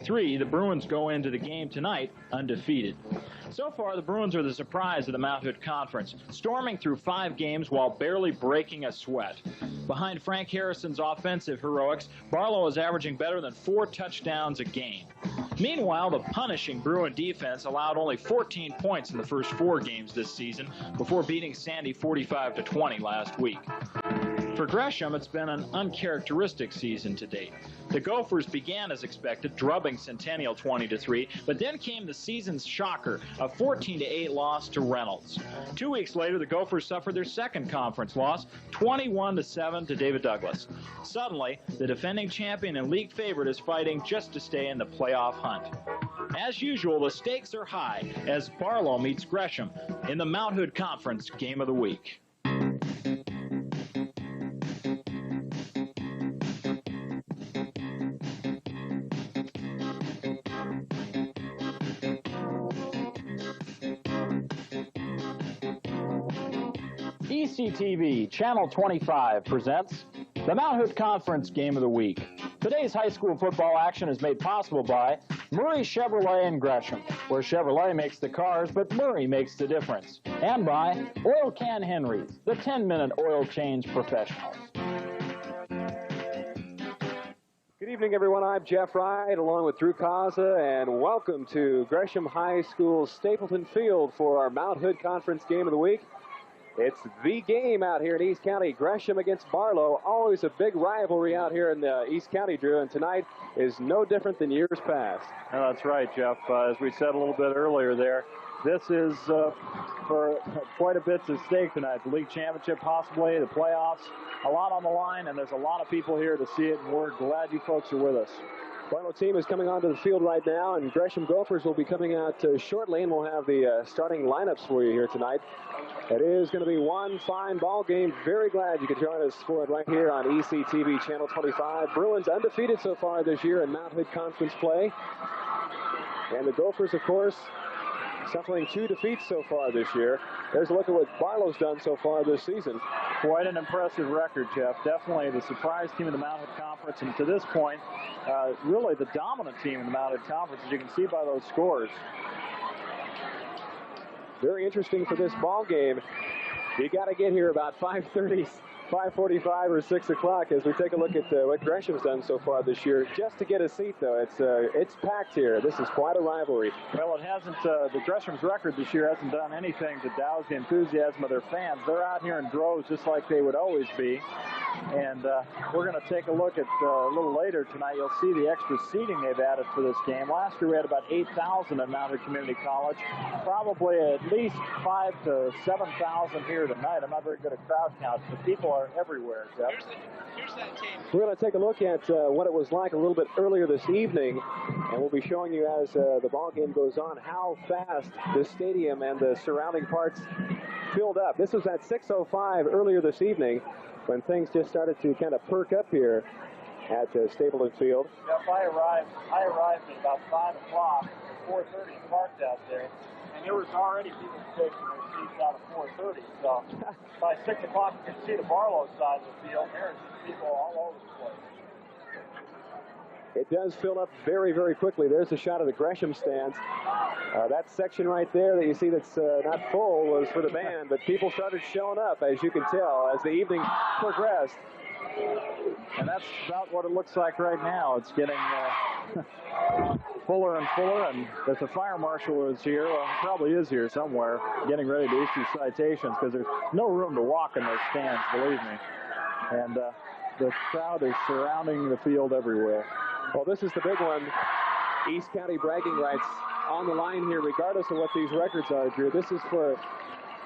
The Bruins go into the game tonight undefeated. So far, the Bruins are the surprise of the Mount Hood Conference, storming through 5 games while barely breaking a sweat. Behind Frank Harrison's offensive heroics, Barlow is averaging better than 4 touchdowns a game. Meanwhile, the punishing Bruin defense allowed only 14 points in the first 4 games this season before beating Sandy 45-20 last week. For Gresham, it's been an uncharacteristic season to date. The Gophers began as expected, drubbing Centennial 20-3, but then came the season's shocker, a 14-8 loss to Reynolds. 2 weeks later, the Gophers suffered their second conference loss, 21-7 to David Douglas. Suddenly, the defending champion and league favorite is fighting just to stay in the playoff hunt. As usual, the stakes are high as Barlow meets Gresham in the Mount Hood Conference Game of the Week. ECTV Channel 25 presents the Mount Hood Conference Game of the Week. Today's high school football action is made possible by Murray Chevrolet in Gresham, where Chevrolet makes the cars, but Murray makes the difference. And by Oil Can Henry's, the 10-minute oil change professionals. Good evening, everyone. I'm Jeff Wright, along with Drew Kaza, and welcome to Gresham High School Stapleton Field for our Mount Hood Conference Game of the Week. It's the game out here in East County, Gresham against Barlow. Always a big rivalry out here in East County, Drew, and tonight is no different than years past. Oh, that's right, Jeff. As we said a little bit earlier there, this is for quite a bit at stake tonight. The league championship, possibly, the playoffs, a lot on the line, and there's a lot of people here to see it, and we're glad you folks are with us. Barlow team is coming onto the field right now, and Gresham Gophers will be coming out shortly, and we'll have the starting lineups for you here tonight. It is going to be one fine ball game. Very glad you could join us for it right here on ECTV Channel 25. Bruins undefeated so far this year in Mount Hood Conference play. And the Gophers, of course, suffering 2 defeats so far this year. There's a look at what Barlow's done so far this season. Quite an impressive record, Jeff. Definitely the surprise team in the Mount Hood Conference, and to this point, really the dominant team in the Mount Hood Conference, as you can see by those scores. Very interesting for this ball game. You got to get here about 5:30, 5:45 or 6 o'clock as we take a look at what Gresham's done so far this year. Just to get a seat, though, it's packed here. This is quite a rivalry. Well, it hasn't. The Gresham's record this year hasn't done anything to douse the enthusiasm of their fans. They're out here in droves just like they would always be. And we're going to take a look at a little later tonight. You'll see the extra seating they've added for this game. Last year we had about 8,000 at Mount Hood Community College. Probably at least 5,000 to 7,000 here tonight. I'm not very good at crowd counts, but people are everywhere, Jeff. Here's that tape. We're going to take a look at what it was like a little bit earlier this evening, and we'll be showing you as the ball game goes on how fast the stadium and the surrounding parts filled up. This was at 6:05 earlier this evening, when things just started to kind of perk up here at Stapleton Field. Yep, I arrived at about 5 o'clock, 4:30 parked out there, and there was already people taking their seats out at 4:30. So by 6 o'clock, you can see the Barlow side of the field. There's people all over the place. It does fill up very, very quickly. There's a shot of the Gresham stands. That section right there that you see that's not full was for the band, but people started showing up, as you can tell, as the evening progressed. And that's about what it looks like right now. It's getting fuller and fuller, and if the fire marshal is here, well, he probably is here somewhere, getting ready to issue citations, because there's no room to walk in those stands, believe me. And the crowd is surrounding the field everywhere. Well, this is the big one. East County bragging rights on the line here, regardless of what these records are, Drew. This is for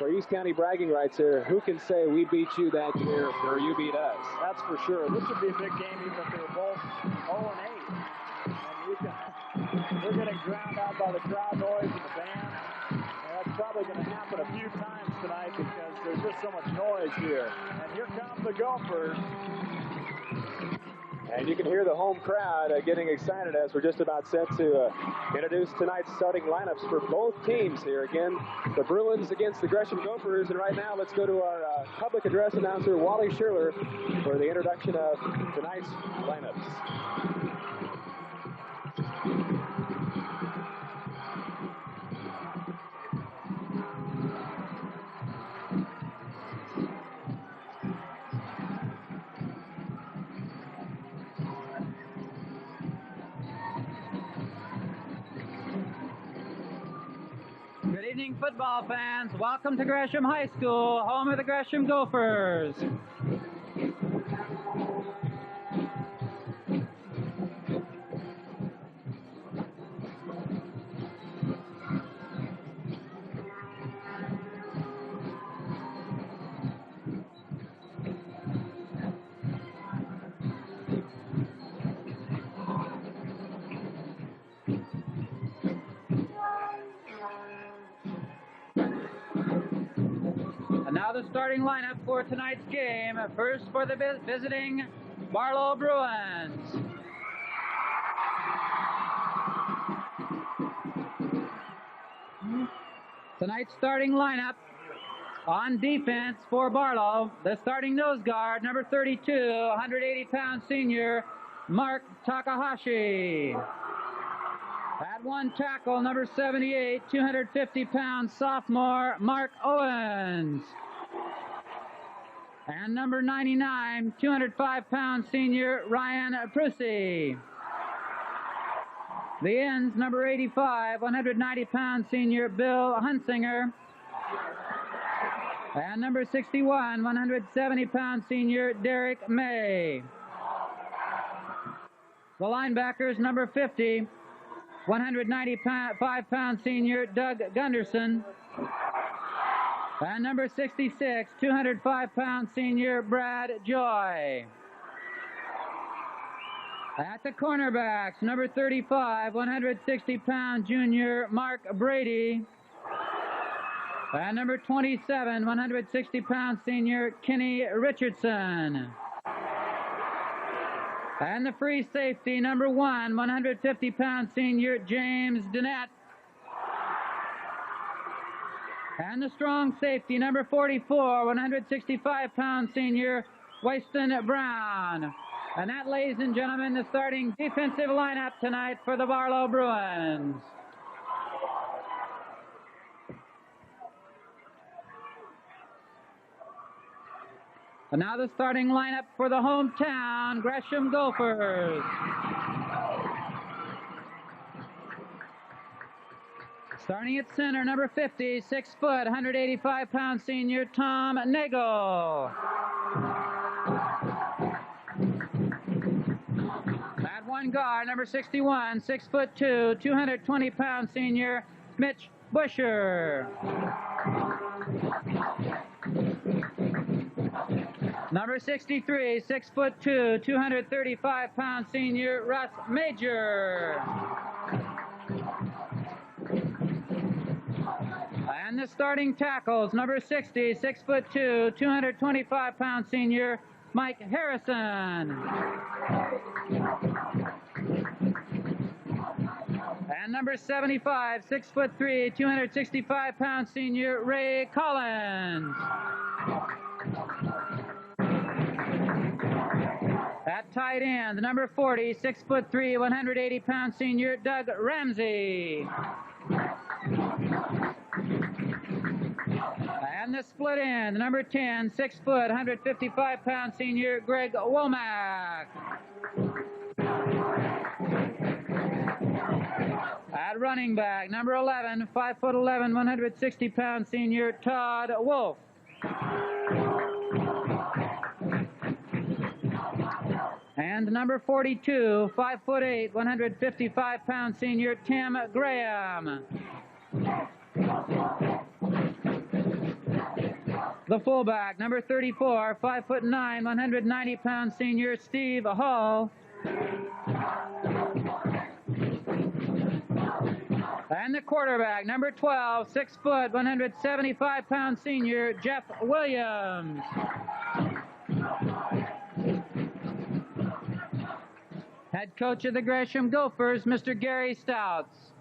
East County bragging rights here. Who can say we beat you that year or you beat us? That's for sure. This would be a big game even if they were both 0-8. And they're getting drowned out by the crowd noise and the band. And that's probably going to happen a few times tonight because there's just so much noise here. And here come the Gophers. And you can hear the home crowd getting excited as we're just about set to introduce tonight's starting lineups for both teams here. Again, the Bruins against the Gresham Gophers. And right now, let's go to our public address announcer, Wally Schurler, for the introduction of tonight's lineups. evening, football fans. Welcome to Gresham High School, home of the Gresham Gophers. Now the starting lineup for tonight's game. First for the visiting Barlow Bruins. Tonight's starting lineup on defense for Barlow. The starting nose guard, number 32, 180-pound senior, Mark Takahashi. At one tackle, number 78, 250-pound sophomore, Mark Owens. And number 99, 205-pound senior, Ryan Prusy. The ends, number 85, 190-pound senior, Bill Hunsinger. And number 61, 170-pound senior, Derek May. The linebackers, number 50, 195-pound senior, Doug Gunderson. And number 66, 205-pound senior, Brad Joy. At the cornerbacks, number 35, 160-pound junior, Mark Brady. And number 27, 160-pound senior, Kenny Richardson. And the free safety, number 1, 150-pound senior, James Dennett. And the strong safety, number 44, 165-pound senior, Weston Brown. And that, ladies and gentlemen, the starting defensive lineup tonight for the Barlow Bruins. And now the starting lineup for the hometown Gresham Gophers. Starting at center, number 50, 6 foot, 185-pound senior, Tom Nagel. At one guard, number 61, 6 foot 2, 220-pound senior, Mitch Busher. Number 63, 6 foot 2, 235-pound senior, Russ Major. And the starting tackles, number 60, 6 foot 2, 225-pound senior, Mike Harrison. And number 75, 6 foot 3, 265-pound senior, Ray Collins. At tight end, number 40, 6 foot 3, 180-pound senior, Doug Ramsey. And the split end, number 10, 6 foot, 155-pound senior, Greg Womack. At running back, number 11, 5 foot 11, 160-pound senior, Todd Wolf. And number 42, 5 foot 8, 155-pound senior, Tim Graham. The fullback, number 34, 5 foot 9, 190-pound senior, Steve Hall. And the quarterback, number 12, 6 foot, 175-pound senior, Jeff Williams. Head coach of the Gresham Gophers, Mr. Gary Stouts.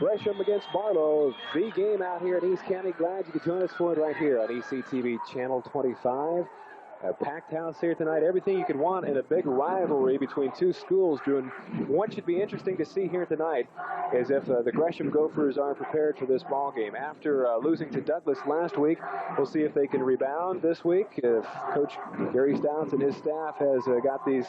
Gresham against Barlow, the game out here in East County. Glad you could join us for it right here on ECTV Channel 25. A packed house here tonight. Everything you could want in a big rivalry between two schools, Drew. And what should be interesting to see here tonight is if the Gresham Gophers are prepared for this ball game. After losing to Douglas last week, we'll see if they can rebound this week. If Coach Gary Stouts and his staff has got these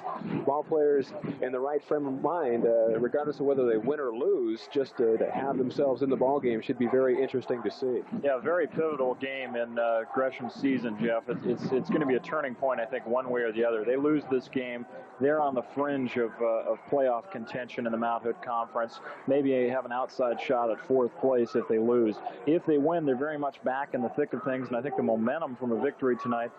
ball players in the right frame of mind, regardless of whether they win or lose, just to have themselves in the ball game should be very interesting to see. Yeah, very pivotal game in Gresham's season, Jeff. It's going to be a turning point, I think, one way or the other. They lose this game, they're on the fringe of playoff contention in the Mount Hood Conference. Maybe they have an outside shot at fourth place if they lose. If they win, they're very much back in the thick of things, and I think the momentum from a victory tonight,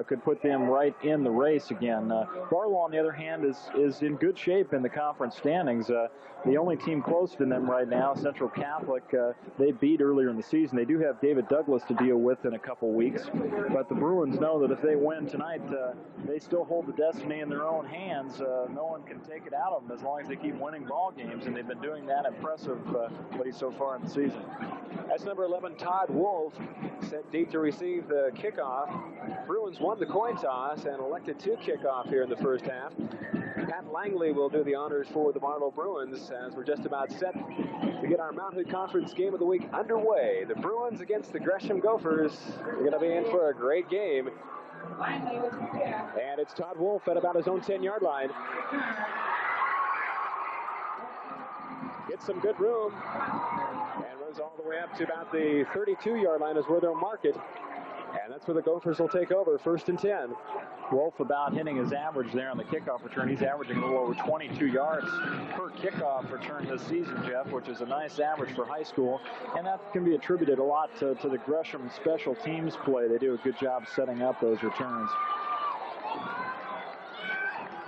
could put them right in the race again. Barlow, on the other hand, is in good shape in the conference standings. The only team close to them right now, Central Catholic, they beat earlier in the season. They do have David Douglas to deal with in a couple weeks, but the Bruins know that if they win tonight, they still hold the destiny in their own hands. No one can take it out of them as long as they keep winning ball games, and they've been doing that impressively so far in the season. That's number 11, Todd Wolf, set deep to receive the kickoff. Bruins won the coin toss and elected to kick off here in the first half. Pat Langley will do the honors for the Barlow Bruins as we're just about set to get our Mount Hood Conference Game of the Week underway. The Bruins against the Gresham Gophers. We're going to be in for a great game. And it's Todd Wolf at about his own 10-yard line. Gets some good room and runs all the way up to about the 32-yard line is where they'll mark it. And that's where the Gophers will take over, 1st and 10. Wolf about hitting his average there on the kickoff return. He's averaging a little over 22 yards per kickoff return this season, Jeff, which is a nice average for high school. And that can be attributed a lot to the Gresham special teams play. They do a good job setting up those returns.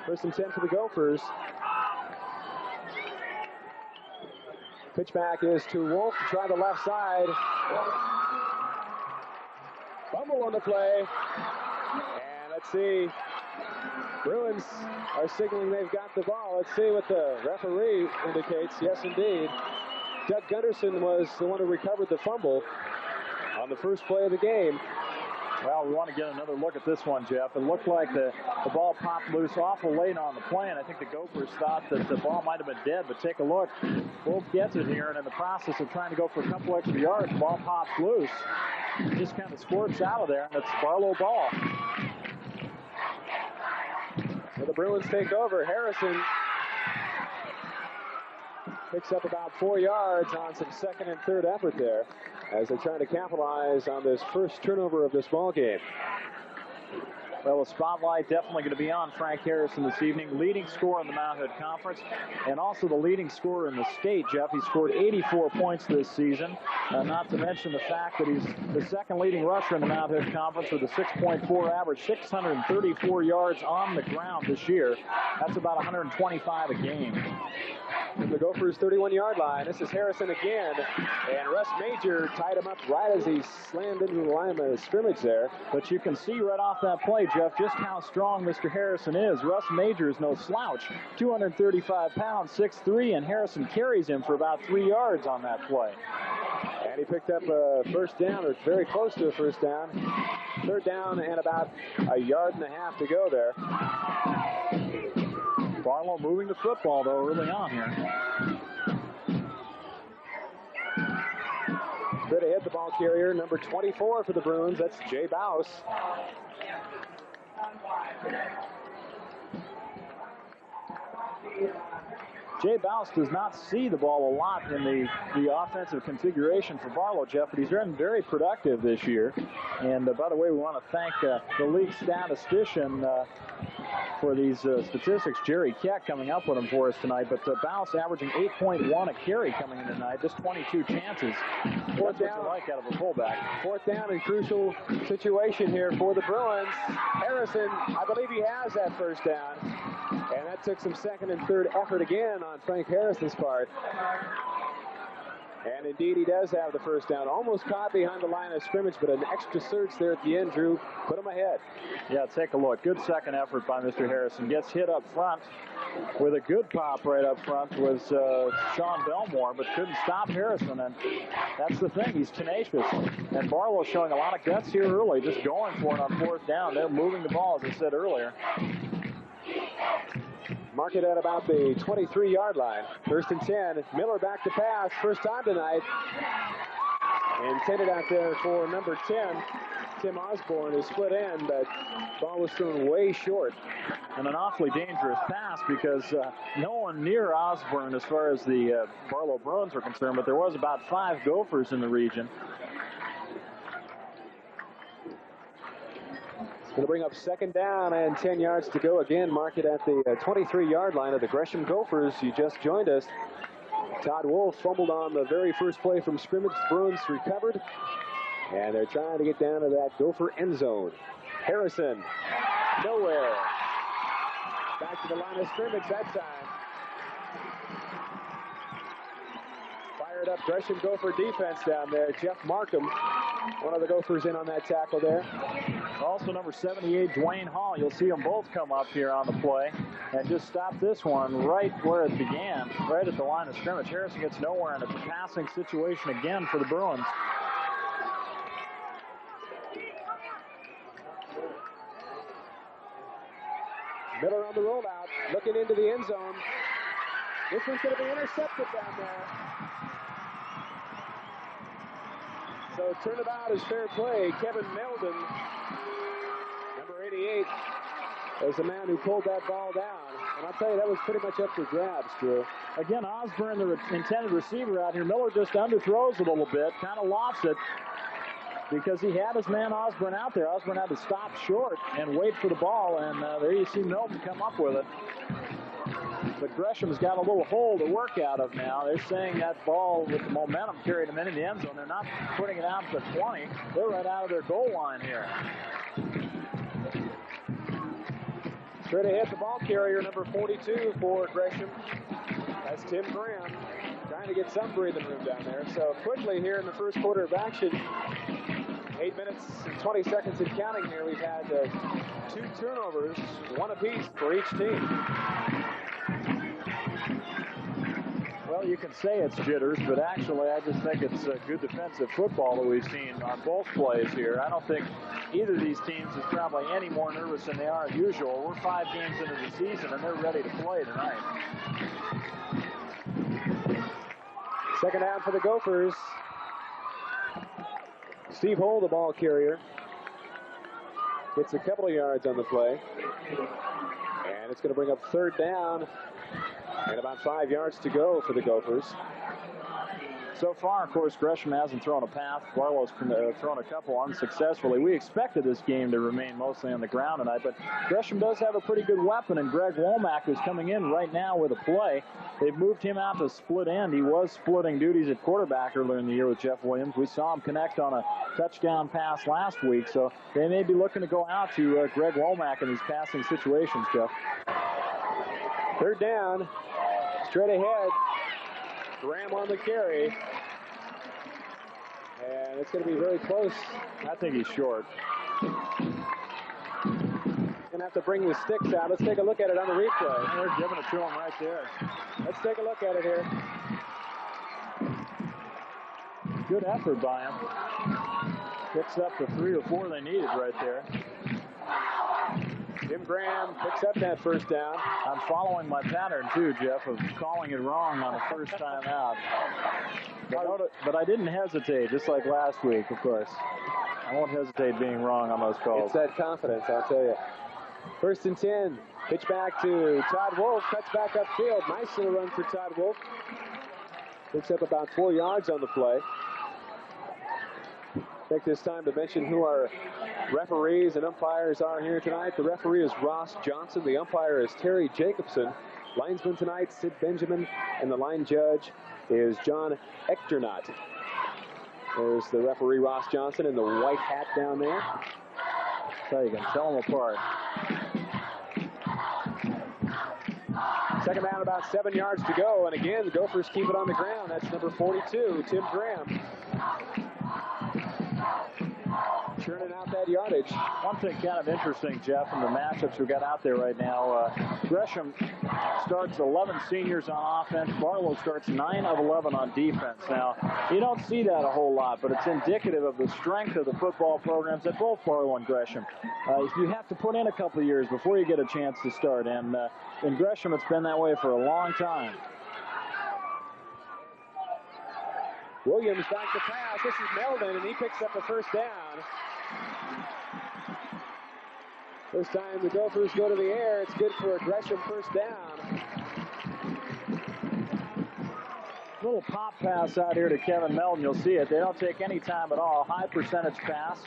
1st and 10 for the Gophers. Pitch back is to Wolf to try the left side. Fumble on the play. And let's see. Bruins are signaling they've got the ball. Let's see what the referee indicates. Yes, indeed. Doug Gunderson was the one who recovered the fumble on the first play of the game. Well, we want to get another look at this one, Jeff. It looked like the ball popped loose awful late on the play, and I think the Gophers thought that the ball might have been dead, but take a look. Wolf gets it here, and in the process of trying to go for a couple extra yards, the ball pops loose. It just kind of squirts out of there, and it's Barlow ball. So the Bruins take over. Harrison picks up about 4 yards on some second and third effort there as they're trying to capitalize on this first turnover of this ball game. Well, the spotlight definitely going to be on Frank Harrison this evening, leading scorer in the Mount Hood Conference, and also the leading scorer in the state, Jeff. He scored 84 points this season, not to mention the fact that he's the second leading rusher in the Mount Hood Conference with a 6.4 average, 634 yards on the ground this year. That's about 125 a game. From the Gophers' 31-yard line, this is Harrison again, and Russ Major tied him up right as he slammed into the line of scrimmage there. But you can see right off that play, Jeff, just how strong Mr. Harrison is. Russ Major is no slouch, 235 pounds, 6'3", and Harrison carries him for about 3 yards on that play. And he picked up a first down, or very close to a first down. Third down and about a yard and a half to go there. Barlow moving the football, though, early on here. Good to hit the ball carrier, number 24 for the Bruins. That's Jay Bouse. Jay Bouse does not see the ball a lot in the offensive configuration for Barlow, Jeff, but he's been very productive this year. And by the way, we want to thank the league statistician for these statistics, Jerry Keck, coming up with them for us tonight. But Bouse averaging 8.1 a carry coming in tonight, just 22 chances. Fourth down, like out of a fullback. Fourth down and crucial situation here for the Bruins. Harrison, I believe he has that first down. And that took some second and third effort again on Frank Harrison's part. And indeed, he does have the first down. Almost caught behind the line of scrimmage, but an extra surge there at the end, Drew, put him ahead. Yeah, take a look. Good second effort by Mr. Harrison. Gets hit up front with a good pop right up front was Sean Belmore, but couldn't stop Harrison. And that's the thing. He's tenacious. And Barlow showing a lot of guts here early, just going for it on fourth down. They're moving the ball, as I said earlier. Mark it at about the 23-yard line. First and 10. Miller back to pass. First time tonight. Intended out there for number 10. Tim Osborne is split end, but ball was thrown way short. And an awfully dangerous pass because no one near Osborne as far as the Barlow Bruins are concerned, but there was about 5 Gophers in the region. Going to bring up second down and 10 yards to go. Again, mark it at the 23-yard line of the Gresham Gophers. You just joined us. Todd Wolf fumbled on the very first play from scrimmage. The Bruins recovered. And they're trying to get down to that Gopher end zone. Harrison, nowhere. Back to the line of scrimmage that time. Fired up Gresham Gopher defense down there. Jeff Markham, one of the Gophers in on that tackle there. Also number 78, Dwayne Hall. You'll see them both come up here on the play and just stop this one right where it began, right at the line of scrimmage. Harrison gets nowhere, and it's a passing situation again for the Bruins. Miller on the rollout, looking into the end zone. This one's going to be intercepted down there. So turnabout is fair play. Kevin Meldon, number 88, is the man who pulled that ball down. And I'll tell you, that was pretty much up for grabs, Drew. Again, Osborne, the intended receiver out here. Miller just underthrows a little bit, kind of lofts it because he had his man Osborne out there. Osborne had to stop short and wait for the ball, and there you see Milton come up with it. But Gresham's got a little hole to work out of now. They're saying that ball with the momentum carried him into the end zone. They're not putting it out to 20. They're right out of their goal line here. Straight ahead, the ball carrier, number 42 for Gresham. That's Tim Graham, trying to get some breathing room down there. So quickly here in the first quarter of action, 8 minutes and 20 seconds and counting here, we've had 2 turnovers, 1 apiece for each team. Well, you can say it's jitters, but actually I just think it's good defensive football that we've seen on both plays here. I don't think either of these teams is probably any more nervous than they are as usual. We're 5 games into the season, and they're ready to play tonight. Second down for the Gophers. Steve Hull, the ball carrier, gets a couple of yards on the play. And it's going to bring up third down. And about 5 yards to go for the Gophers. So far, of course, Gresham hasn't thrown a pass. Barlow's thrown a couple unsuccessfully. We expected this game to remain mostly on the ground tonight, but Gresham does have a pretty good weapon, and Greg Womack is coming in right now with a play. They've moved him out to split end. He was splitting duties at quarterback earlier in the year with Jeff Williams. We saw him connect on a touchdown pass last week, so they may be looking to go out to Greg Womack in these passing situations, Jeff. Third down, straight ahead. Graham on the carry. And it's going to be very close. I think he's short. Going to have to bring the sticks out. Let's take a look at it on the replay. They're giving it to him right there. Let's take a look at it here. Good effort by him. Picks up the 3 or 4 they needed right there. Jim Graham picks up that first down. I'm following my pattern too, Jeff, of calling it wrong on the first time out. But I didn't hesitate, just like last week, of course. I won't hesitate being wrong on those calls. It's that confidence, I'll tell you. First and 10. Pitch back to Todd Wolf. Cuts back upfield. Nice little run for Todd Wolf. Picks up about 4 yards on the play. Take this time to mention who our referees and umpires are here tonight. The referee is Ross Johnson. The umpire is Terry Jacobson. Linesman tonight, Sid Benjamin. And the line judge is John Echternot. There's the referee, Ross Johnson, in the white hat down there. So you can tell them apart. Second down, about 7 yards to go. And again, the Gophers keep it on the ground. That's number 42, Tim Graham. Churning out that yardage. One thing kind of interesting, Jeff, in the matchups we got out there right now, Gresham starts 11 seniors on offense. Barlow starts 9 of 11 on defense. Now, you don't see that a whole lot, but it's indicative of the strength of the football programs at both Barlow and Gresham. You have to put in a couple of years before you get a chance to start, and in Gresham, it's been that way for a long time. Williams back to pass. This is Meldon, and he picks up the first down. This time the Gophers go to the air. It's good for a Gresham first down. Little pop pass out here to Kevin Meldon. You'll see it. They don't take any time at all. High percentage pass.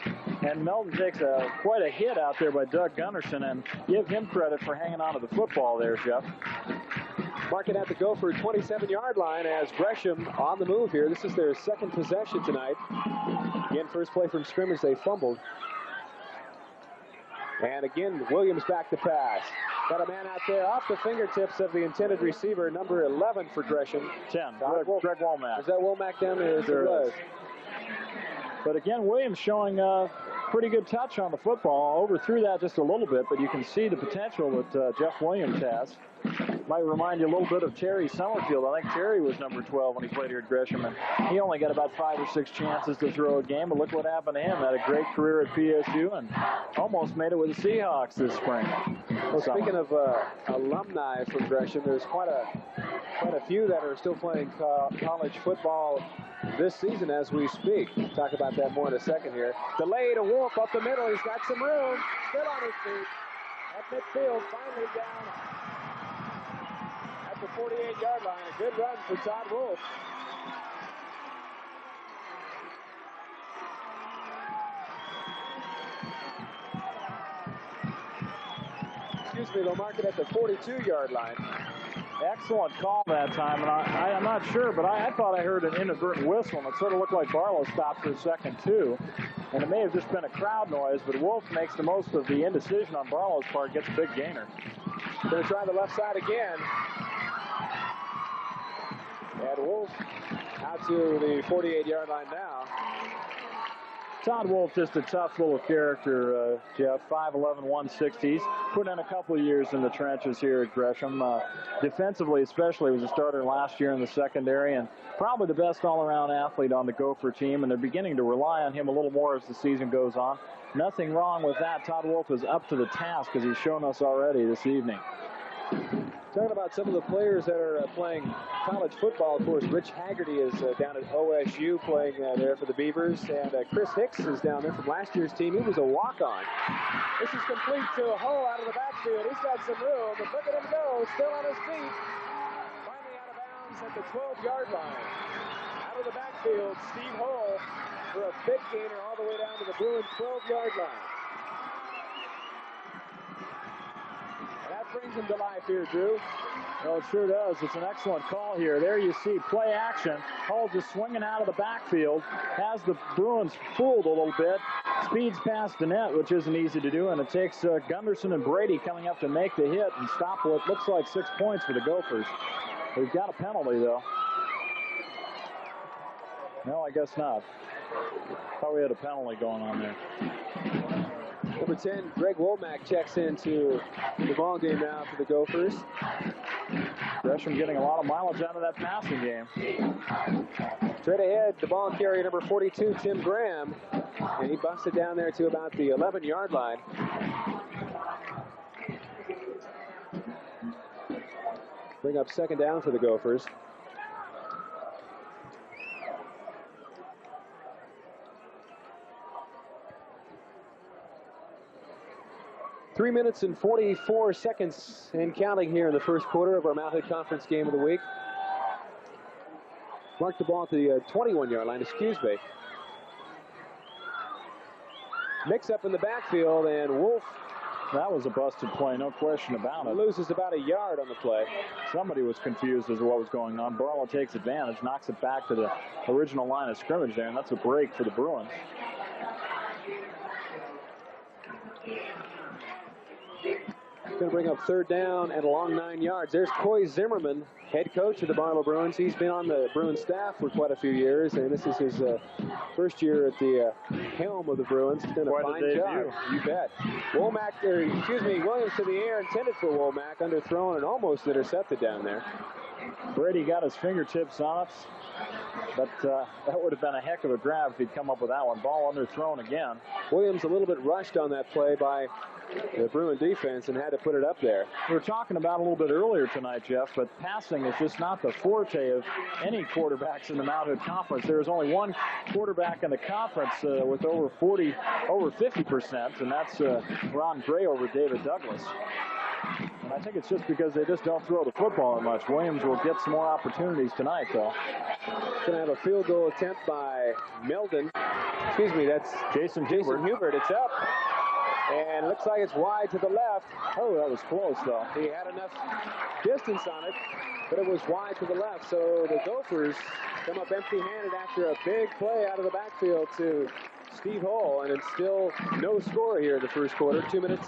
And Meldon takes quite a hit out there by Doug Gunderson, and give him credit for hanging on to the football there, Jeff. Marking at the Gopher 27-yard line as Gresham on the move here. This is their second possession tonight. Again, first play from scrimmage, they fumbled. And again, Williams back to pass. Got a man out there off the fingertips of the intended receiver, number 11 for Gresham. 10, Greg Womack. Is that Womack down there? Yes, it was. But again, Williams showing pretty good touch on the football. Overthrew that just a little bit, but you can see the potential that Jeff Williams has. Might remind you a little bit of Terry Summerfield. I think Terry was number 12 when he played here at Gresham, and he only got about 5 or 6 chances to throw a game, but look what happened to him. Had a great career at PSU and almost made it with the Seahawks this spring. Well, speaking of alumni from Gresham, there's quite a few that are still playing college football this season as we speak. We'll talk about that more in a second here. Delay to Wolf up the middle. He's got some room. Still on his feet. At midfield, finally down at the 48-yard line. A good run for Todd Wolf. Excuse me, they'll mark it at the 42-yard line. Excellent call that time, and I'm not sure, but I thought I heard an inadvertent whistle, and it sort of looked like Barlow stopped for a second, too. And it may have just been a crowd noise, but Wolf makes the most of the indecision on Barlow's part, gets a big gainer. Going to try the left side again. And Wolf out to the 48-yard line now. Todd Wolf, just a tough little character, Jeff. 5'11", 160. He's put in a couple of years in the trenches here at Gresham. Defensively, especially, was a starter last year in the secondary, and probably the best all-around athlete on the Gopher team, and they're beginning to rely on him a little more as the season goes on. Nothing wrong with that. Todd Wolf is up to the task, as he's shown us already this evening. Talking about some of the players that are playing college football, of course, Rich Haggerty is down at OSU playing there for the Beavers, and Chris Hicks is down there from last year's team. He was a walk-on. This is complete to Hull out of the backfield. He's got some room, but look at him go, still on his feet. Finally out of bounds at the 12-yard line. Out of the backfield, Steve Hull for a big gainer all the way down to the Bruins 12-yard line. Brings him to life here, Drew. Well, it sure does. It's an excellent call here. There you see play action. Hull just swinging out of the backfield. Has the Bruins fooled a little bit. Speeds past the net, which isn't easy to do, and it takes Gunderson and Brady coming up to make the hit and stop what looks like 6 points for the Gophers. We've got a penalty, though. No, I guess not. Thought we had a penalty going on there. Number 10, Greg Womack checks into the ball game now for the Gophers. Gresham getting a lot of mileage out of that passing game. Straight ahead, the ball carrier, number 42, Tim Graham. And he busts it down there to about the 11-yard line. Bring up second down for the Gophers. Three minutes and 44 seconds and counting here in the first quarter of our Mount Hood Conference game of the week. Mark the ball at the 21-yard line, excuse me. Mix up in the backfield, and Wolf. That was a busted play, no question about it. Loses about a yard on the play. Somebody was confused as to what was going on. Barlow takes advantage, knocks it back to the original line of scrimmage there, and that's a break for the Bruins. going to bring up third down and a long 9 yards. There's Coy Zimmerman, head coach of the Barlow Bruins. He's been on the Bruins staff for quite a few years, and this is his first year at the helm of the Bruins. He's done a fine job. You bet. Williams to the air, intended for Womack, underthrown and almost intercepted down there. Brady got his fingertips on it, but that would have been a heck of a grab if he'd come up with that one. Ball underthrown again. Williams a little bit rushed on that play by the Bruin defense and had to put it up there. We were talking about a little bit earlier tonight, Jeff, but passing is just not the forte of any quarterbacks in the Mount Hood Conference. There is only one quarterback in the conference with over 50%, and that's Ron Gray over David Douglas. And I think it's just because they just don't throw the football that much. Williams will get some more opportunities tonight, though. Going to have a field goal attempt by Meldon. That's Jason Hubert. It's up. And looks like it's wide to the left. Oh, that was close, though. He had enough distance on it, but it was wide to the left. So the Gophers come up empty-handed after a big play out of the backfield to Steve Hull. And it's still no score here in the first quarter. 2 minutes,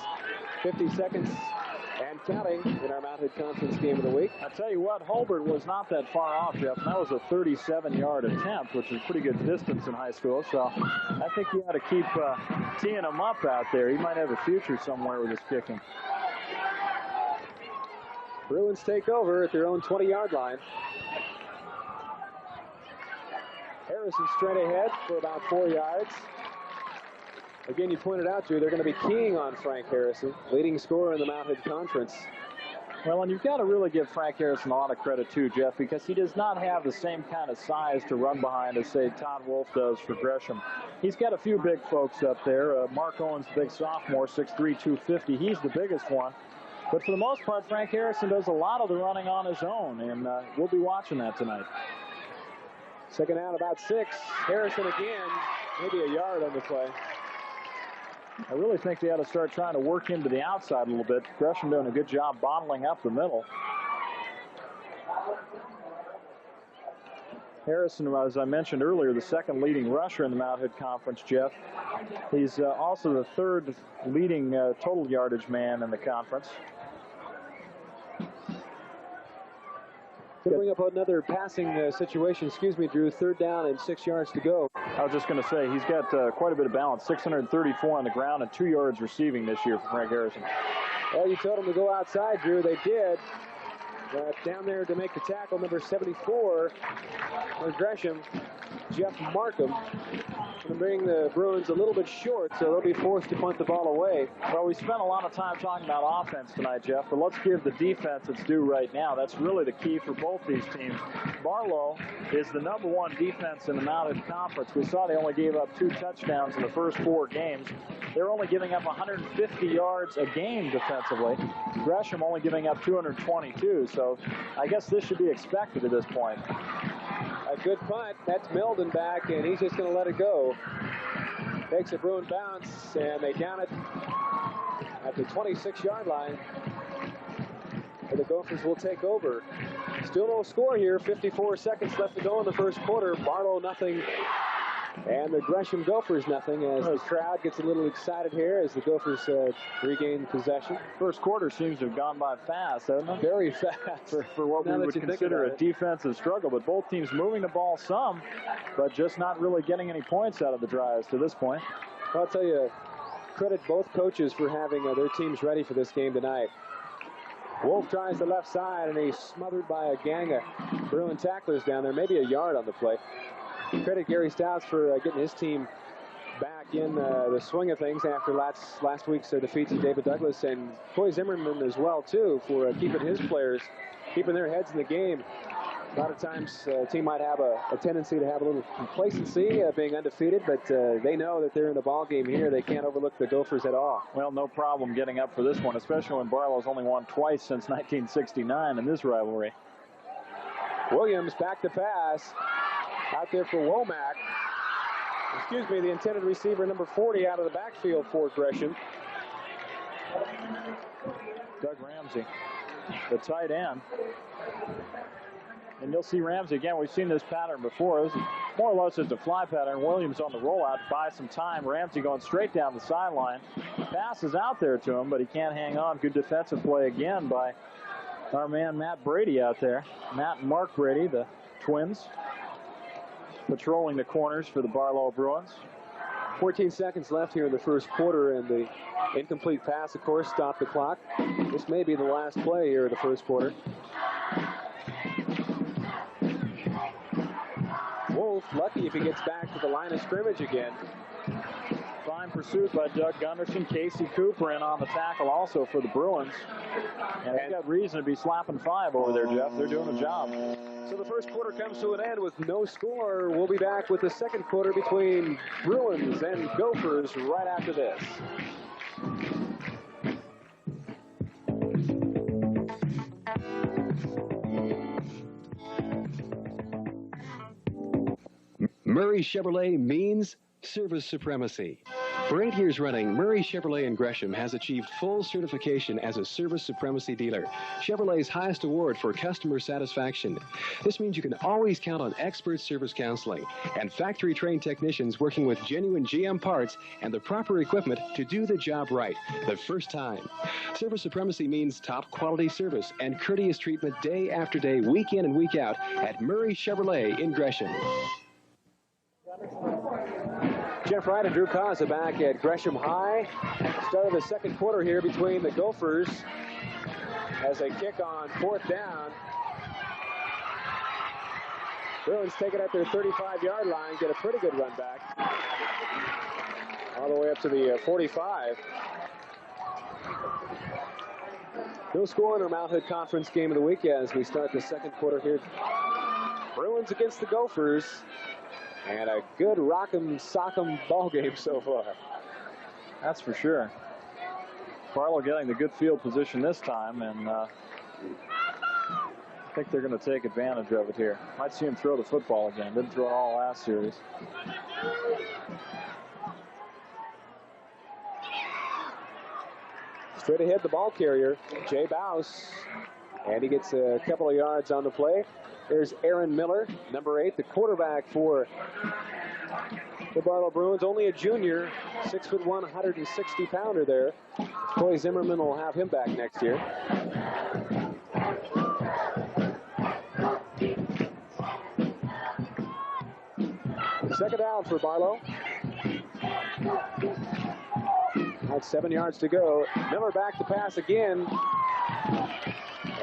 50 seconds. And counting in our Mount Hood Conference game of the week. I tell you what, Hulbert was not that far off, Jeff. That was a 37-yard attempt, which is pretty good distance in high school. So I think you ought to keep teeing him up out there. He might have a future somewhere with his kicking. Bruins take over at their own 20-yard line. Harrison straight ahead for about 4 yards. Again, you pointed out, Drew, they're going to be keying on Frank Harrison, leading scorer in the Mount Hood Conference. Well, and you've got to really give Frank Harrison a lot of credit, too, Jeff, because he does not have the same kind of size to run behind as, say, Todd Wolf does for Gresham. He's got a few big folks up there. Mark Owens, the big sophomore, 6'3", 250. He's the biggest one. But for the most part, Frank Harrison does a lot of the running on his own, and we'll be watching that tonight. Second down, about 6. Harrison again, maybe a yard on the play. I really think they ought to start trying to work him to the outside a little bit. Gresham doing a good job bottling up the middle. Harrison, as I mentioned earlier, the second leading rusher in the Mount Hood Conference, Jeff. He's also the third leading total yardage man in the conference. To bring up another passing situation, Drew. Third down and 6 yards to go. I was just going to say, he's got quite a bit of balance, 634 on the ground and 2 yards receiving this year for Frank Harrison. Well, you told him to go outside, Drew. They did. Down there to make the tackle, number 74 for Gresham, Jeff Markham. Going to bring the Bruins a little bit short, so they'll be forced to punt the ball away. Well, we spent a lot of time talking about offense tonight, Jeff, but let's give the defense its due right now. That's really the key for both these teams. Barlow is the #1 defense in the Mount Hood Conference. We saw they only gave up 2 touchdowns in the first 4 games. They're only giving up 150 yards a game defensively. Gresham only giving up 222, so I guess this should be expected at this point. A good punt. That's Meldon back, and he's just going to let it go. Takes a Bruin bounce, and they down it at the 26-yard line. And the Gophers will take over. Still no score here. 54 seconds left to go in the first quarter. Barlow nothing. And the Gresham Gophers nothing, as the crowd gets a little excited here as the Gophers regain possession. First quarter seems to have gone by fast, hasn't it? Very fast. For what we would consider a defensive struggle. But both teams moving the ball some, but just not really getting any points out of the drives to this point. I'll tell you, credit both coaches for having their teams ready for this game tonight. Wolf tries the left side, and he's smothered by a gang of Bruin tacklers down there, maybe a yard on the play. Credit Gary Stouts for getting his team back in the swing of things after last week's defeat to David Douglas, and Coy Zimmerman as well, too, for keeping his players, keeping their heads in the game. A lot of times a team might have a tendency to have a little complacency being undefeated, but they know that they're in the ball game here. They can't overlook the Gophers at all. Well, no problem getting up for this one, especially when Barlow's only won twice since 1969 in this rivalry. Williams back to pass. Out there for Womack. The intended receiver, number 40, out of the backfield for Gresham. Doug Ramsey, the tight end. And you'll see Ramsey again. We've seen this pattern before. This is more or less just a fly pattern. Williams on the rollout to buy some time. Ramsey going straight down the sideline. Pass is out there to him, but he can't hang on. Good defensive play again by our man Matt Brady out there. Matt and Mark Brady, the twins, patrolling the corners for the Barlow Bruins. 14 seconds left here in the first quarter, and the incomplete pass, of course, stopped the clock. This may be the last play here in the first quarter. Wolf, lucky if he gets back to the line of scrimmage again. Fine pursuit by Doug Gunderson. Casey Cooper in on the tackle also for the Bruins. And they've got reason to be slapping five over there, Jeff. They're doing a job. So the first quarter comes to an end with no score. We'll be back with the second quarter between Bruins and Gophers right after this. Murray Chevrolet means service supremacy. For 8 years running, Murray Chevrolet in Gresham has achieved full certification as a service supremacy dealer, Chevrolet's highest award for customer satisfaction. This means you can always count on expert service counseling and factory-trained technicians working with genuine GM parts and the proper equipment to do the job right the first time. Service supremacy means top quality service and courteous treatment day after day, week in and week out at Murray Chevrolet in Gresham. Jeff Wright and Drew Kaza back at Gresham High. Start of the second quarter here between the Gophers as they kick on fourth down. Bruins take it at their 35-yard line, get a pretty good run back. All the way up to the 45. No score in our Mount Hood Conference game of the week as we start the second quarter here. Bruins against the Gophers. And a good rock'em sock'em ball game so far. That's for sure. Barlow getting the good field position this time, and I think they're going to take advantage of it here. Might see him throw the football again. Didn't throw it all last series. Straight ahead, the ball carrier, Jay Bouse. And he gets a couple of yards on the play. There's Aaron Miller, number 8, the quarterback for the Barlow Bruins. Only a junior, 6'1", 160-pounder there. Troy Zimmerman will have him back next year. Second down for Barlow. That's 7 yards to go. Miller back to pass again.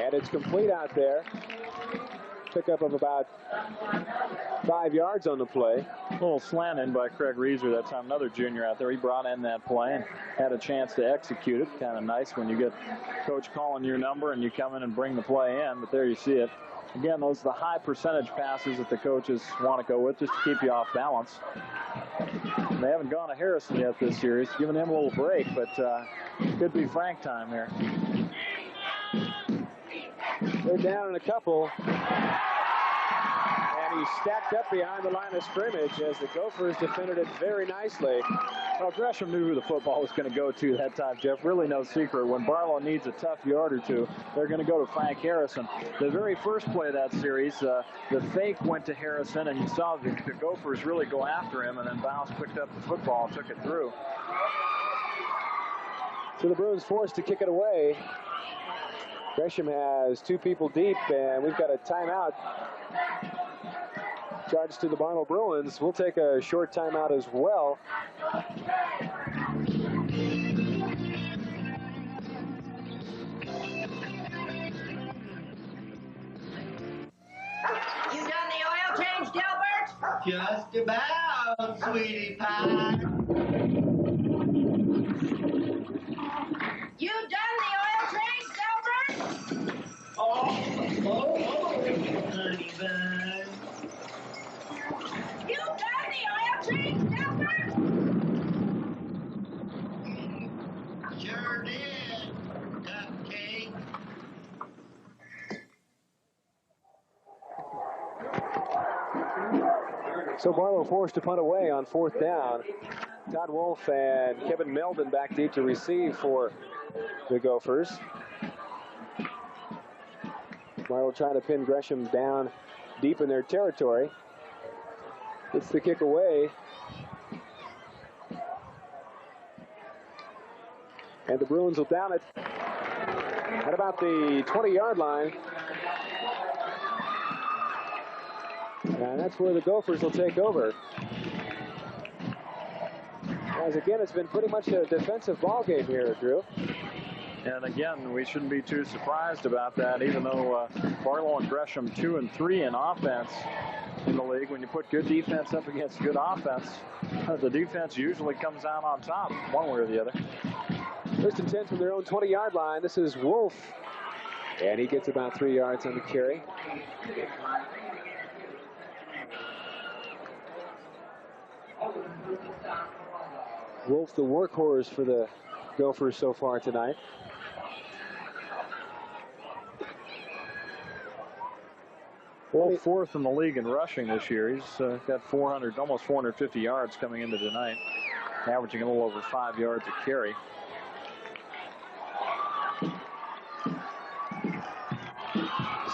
And it's complete out there. Pickup of about 5 yards on the play. A little slant in by Craig Reeser that time. Another junior out there. He brought in that play and had a chance to execute it. Kind of nice when you get coach calling your number and you come in and bring the play in. But there you see it. Again, those are the high percentage passes that the coaches want to go with just to keep you off balance. And they haven't gone to Harrison yet this series. Giving him a little break, but could be Frank time here. They're down in a couple. And he stacked up behind the line of scrimmage as the Gophers defended it very nicely. Well, Gresham knew who the football was going to go to that time, Jeff. Really no secret. When Barlow needs a tough yard or two, they're going to go to Frank Harrison. The very first play of that series, the fake went to Harrison, and you saw the Gophers really go after him, and then Bouse picked up the football and took it through. So the Bruins forced to kick it away. Gresham has 2 people deep, and we've got a timeout charged to the Barlow Bruins. We'll take a short timeout as well. You done the oil change, Delbert? Just about, sweetie pie. You done the oil change, Delbert? Oh, honey bun. You done the oil change, Delbert? Sure did, cupcake. So Barlow forced to punt away on fourth down. Todd Wolf and Kevin Meldon back deep to receive for the Gophers. Barlow trying to pin Gresham down deep in their territory. Gets the kick away. And the Bruins will down it at about the 20-yard line. And that's where the Gophers will take over. As again, it's been pretty much a defensive ball game here, Drew. And again, we shouldn't be too surprised about that, even though Barlow and Gresham 2 and 3 in offense in the league. When you put good defense up against good offense, the defense usually comes out on top one way or the other. First and 10 from their own 20-yard line. This is Wolf. And he gets about 3 yards on the carry. Wolf, the workhorse for the Gophers so far tonight. Wolf fourth in the league in rushing this year. He's got almost 450 yards coming into tonight, averaging a little over 5 yards a carry.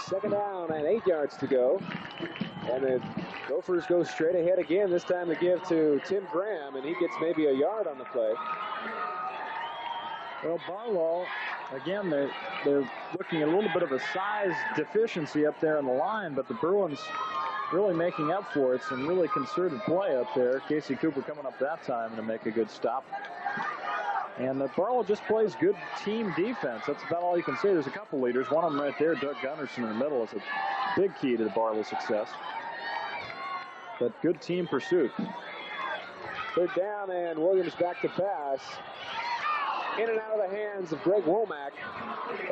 Second down and 8 yards to go. And the Gophers go straight ahead again. This time they give to Tim Graham, and he gets maybe a yard on the play. Well, Barlow, again, they're looking at a little bit of a size deficiency up there in the line, but the Bruins really making up for it. Some really concerted play up there. Casey Cooper coming up that time to make a good stop. And Barlow just plays good team defense. That's about all you can say. There's a couple leaders. One of them right there, Doug Gunderson in the middle, is a big key to the Barlow success. But good team pursuit. Third down, and Williams back to pass. In and out of the hands of Greg Womack.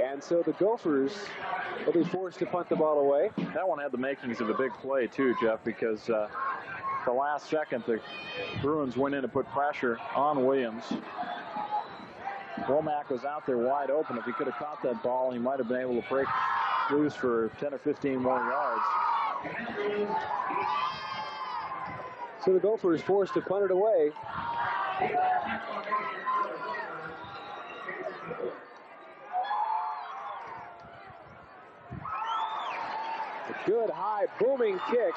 And so the Gophers will be forced to punt the ball away. That one had the makings of a big play, too, Jeff, because the last second, the Bruins went in to put pressure on Williams. Womack was out there wide open. If he could have caught that ball, he might have been able to break loose for 10 or 15 more yards. So the Gophers forced to punt it away. A good high booming kick.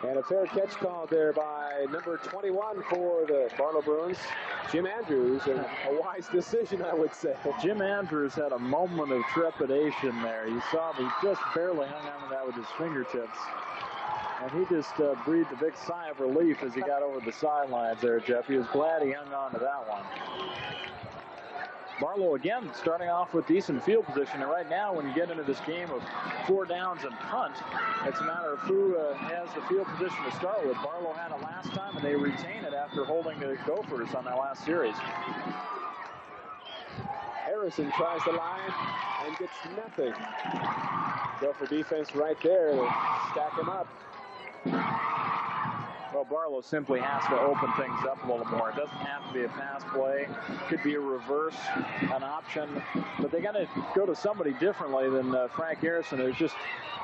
And a fair catch called there by number 21 for the Barlow Bruins, Jim Andrews, and a wise decision, I would say. Jim Andrews had a moment of trepidation there. You saw he just barely hung on to that with his fingertips. And he just breathed a big sigh of relief as he got over the sidelines there, Jeff. He was glad he hung on to that one. Barlow, again, starting off with decent field position. And right now, when you get into this game of 4 downs and punt, it's a matter of who has the field position to start with. Barlow had it last time, and they retain it after holding the Gophers on that last series. Harrison tries the line and gets nothing. Gopher defense right there to stack him up. Well, Barlow simply has to open things up a little more. It doesn't have to be a pass play. Could be a reverse, an option. But they got to go to somebody differently than Frank Harrison. There's just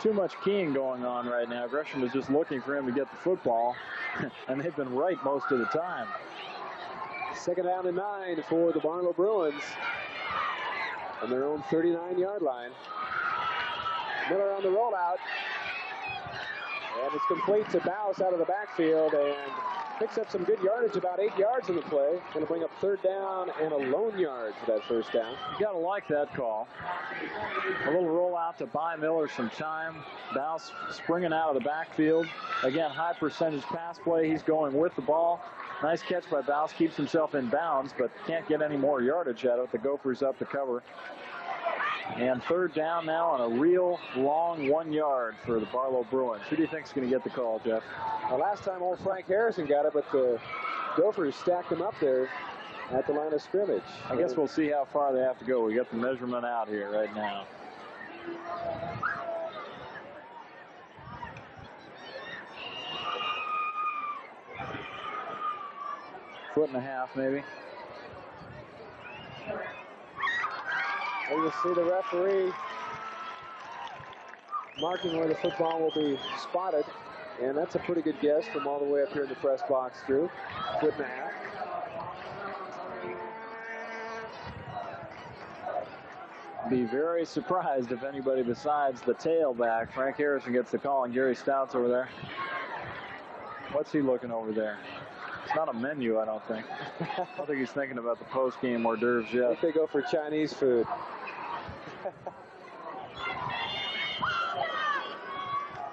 too much keying going on right now. Gresham is just looking for him to get the football, and they've been right most of the time. Second down and 9 for the Barlow Bruins on their own 39-yard line. Miller on the rollout. And it's complete to Bouse out of the backfield and picks up some good yardage, about 8 yards in the play. Going to bring up third down and a lone yard for that first down. You got to like that call. A little rollout to buy Miller some time. Bouse springing out of the backfield. Again, high percentage pass play. He's going with the ball. Nice catch by Bouse. Keeps himself in bounds, but can't get any more yardage out of it. The Gophers up to cover. And third down now on a real long 1 yard for the Barlow Bruins. Who do you think is going to get the call, Jeff? Well, last time old Frank Harrison got it, but the Gophers stacked him up there at the line of scrimmage. I guess we'll see how far they have to go. We got the measurement out here right now. Foot and a half, maybe. And you'll see the referee marking where the football will be spotted. And that's a pretty good guess from all the way up here in the press box, Drew. Foot and a half. Be very surprised if anybody besides the tailback. Frank Harrison gets the call, and Gary Stout's over there. What's he looking over there? It's not a menu, I don't think. I don't think he's thinking about the post-game hors d'oeuvres yet. I think they go for Chinese food.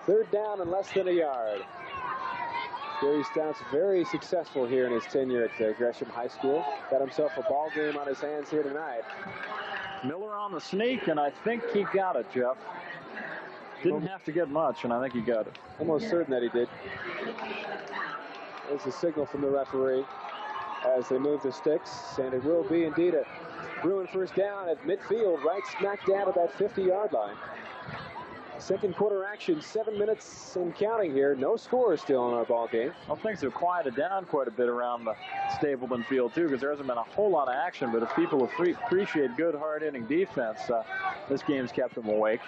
Third down and less than a yard. Gary Stout's very successful here in his tenure at Gresham High School. Got himself a ball game on his hands here tonight. Miller on the sneak, and I think he got it, Jeff. Didn't have to get much, and I think he got it. Almost certain that he did. There's a signal from the referee as they move the sticks, and it will be indeed a Bruin first down at midfield, right smack dab at that 50-yard line. Second quarter action, 7 minutes and counting here. No score still in our ball game. Well, things have quieted down quite a bit around the Stapleton field, too, because there hasn't been a whole lot of action. But if people appreciate good, hard-hitting defense, this game's kept them awake.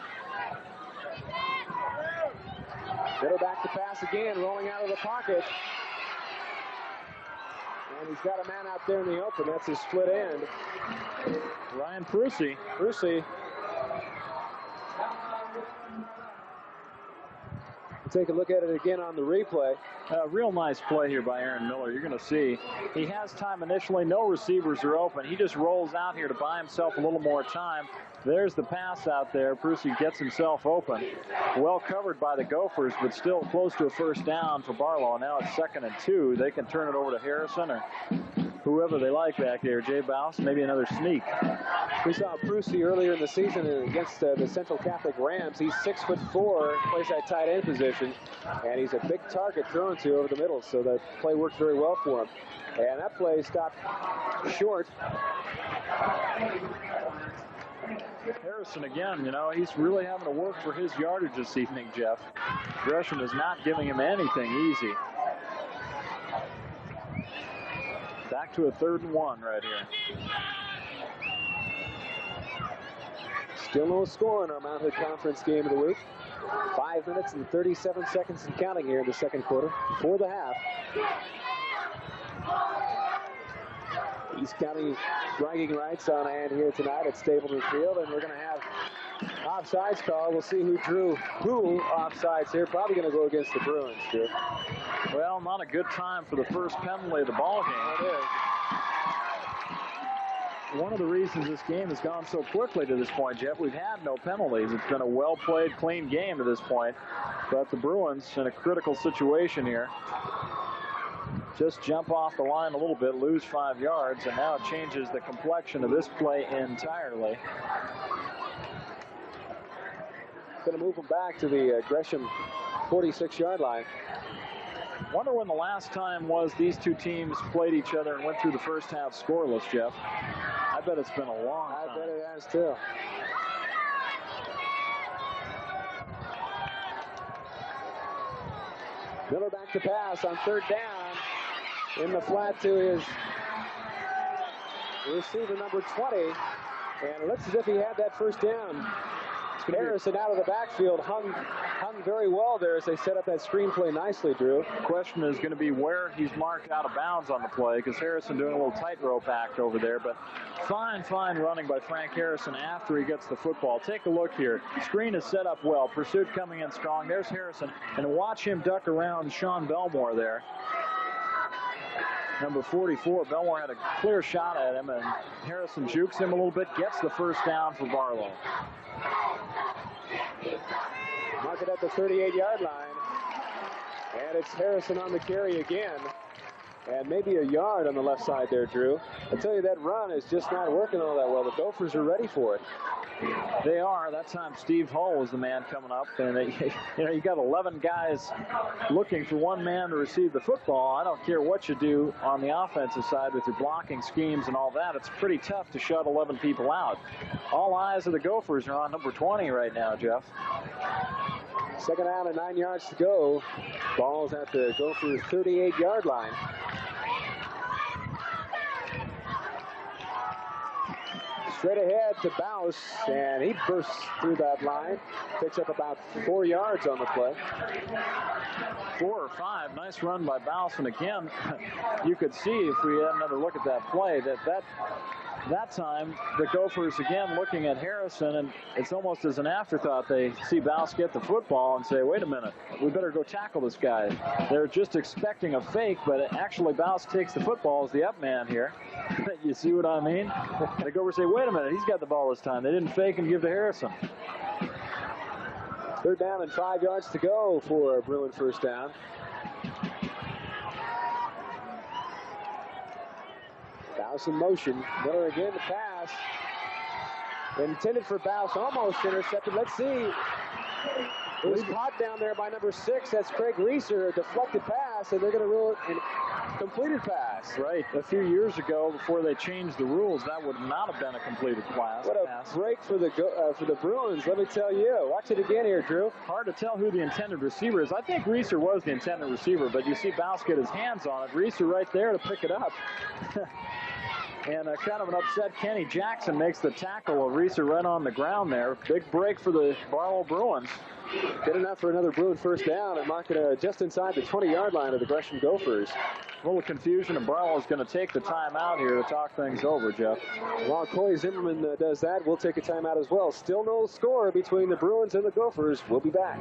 Middle back to pass again, rolling out of the pocket. And he's got a man out there in the open. That's his split end. Ryan Prusy. Take a look at it again on the replay. Real nice play here by Aaron Miller. You're going to see he has time initially. No receivers are open. He just rolls out here to buy himself a little more time. There's the pass out there. Prusy gets himself open. Well covered by the Gophers, but still close to a first down for Barlow. Now it's 2nd and 2. They can turn it over to Harrison or whoever they like back there. Jay Bouse, maybe another sneak. We saw Prusy earlier in the season against the Central Catholic Rams. He's 6'4", plays that tight end position, and he's a big target thrown to over the middle, so that play worked very well for him. And that play stopped short. Harrison again, you know, he's really having to work for his yardage this evening, Jeff. Gresham is not giving him anything easy. Back to a 3rd and 1 right here. Still no score in our Mount Hood Conference game of the week. 5 minutes and 37 seconds and counting here in the second quarter before the half. East County bragging rights on hand here tonight at Stapleton Field, and we're going to have offsides call. We'll see who drew who offsides here. Probably going to go against the Bruins, Drew. Well, not a good time for the first penalty of the ball game. It is. One of the reasons this game has gone so quickly to this point, Jeff, we've had no penalties. It's been a well-played, clean game to this point. But the Bruins in a critical situation here. Just jump off the line a little bit, lose 5 yards, and now it changes the complexion of this play entirely. Going to move them back to the Gresham 46-yard line. Wonder when the last time was these two teams played each other and went through the first half scoreless, Jeff. I bet it's been a long time. I bet it has, too. Miller back to pass on 3rd down. In the flat to his receiver number 20. And it looks as if he had that first down. Harrison out of the backfield hung very well there as they set up that screenplay nicely, Drew. The question is going to be where he's marked out of bounds on the play, because Harrison doing a little tightrope act over there. But fine running by Frank Harrison after he gets the football. Take a look here. Screen is set up well. Pursuit coming in strong. There's Harrison. And watch him duck around Sean Belmore there. Number 44, Belmore had a clear shot at him, and Harrison jukes him a little bit, gets the first down for Barlow. Mark it at the 38-yard line. And it's Harrison on the carry again. And maybe a yard on the left side there, Drew. I tell you, that run is just not working all that well. The Gophers are ready for it. They are. That time Steve Hull was the man coming up. And, you got 11 guys looking for one man to receive the football. I don't care what you do on the offensive side with your blocking schemes and all that. It's pretty tough to shut 11 people out. All eyes of the Gophers are on number 20 right now, Jeff. Second down and 9 yards to go. Ball's at the Gophers' 38-yard line. Straight ahead to Bouse, and he bursts through that line. Picks up about 4 yards on the play. 4 or 5. Nice run by Bouse. And again, you could see if we had another look at that play that time the Gophers again looking at Harrison, and it's almost as an afterthought they see Bouse get the football and say, wait a minute, we better go tackle this guy. They're just expecting a fake, but actually Bouse takes the football as the up man here. You see what I mean? And the Gophers say, wait a minute, he's got the ball this time. They didn't fake and give to Harrison. 3rd down and 5 yards to go for a Bruin first down. Bouse in motion. Miller again to pass. Intended for Bouse, almost intercepted. Let's see. It was caught down there by number 6. That's Craig Reeser. A deflected pass, and they're going to rule it a completed pass. Right. A few years ago, before they changed the rules, that would not have been a completed pass. What a break for the Bruins, let me tell you. Watch it again here, Drew. Hard to tell who the intended receiver is. I think Reeser was the intended receiver, but you see Bouse get his hands on it. Reeser right there to pick it up. And kind of an upset Kenny Jackson makes the tackle of Reeser right on the ground there. Big break for the Barlow Bruins. Good enough for another Bruin first down and mark it just inside the 20-yard line of the Gresham Gophers. A little confusion, and Barlow's going to take the timeout here to talk things over, Jeff. While Corey Zimmerman does that, we'll take a timeout as well. Still no score between the Bruins and the Gophers. We'll be back.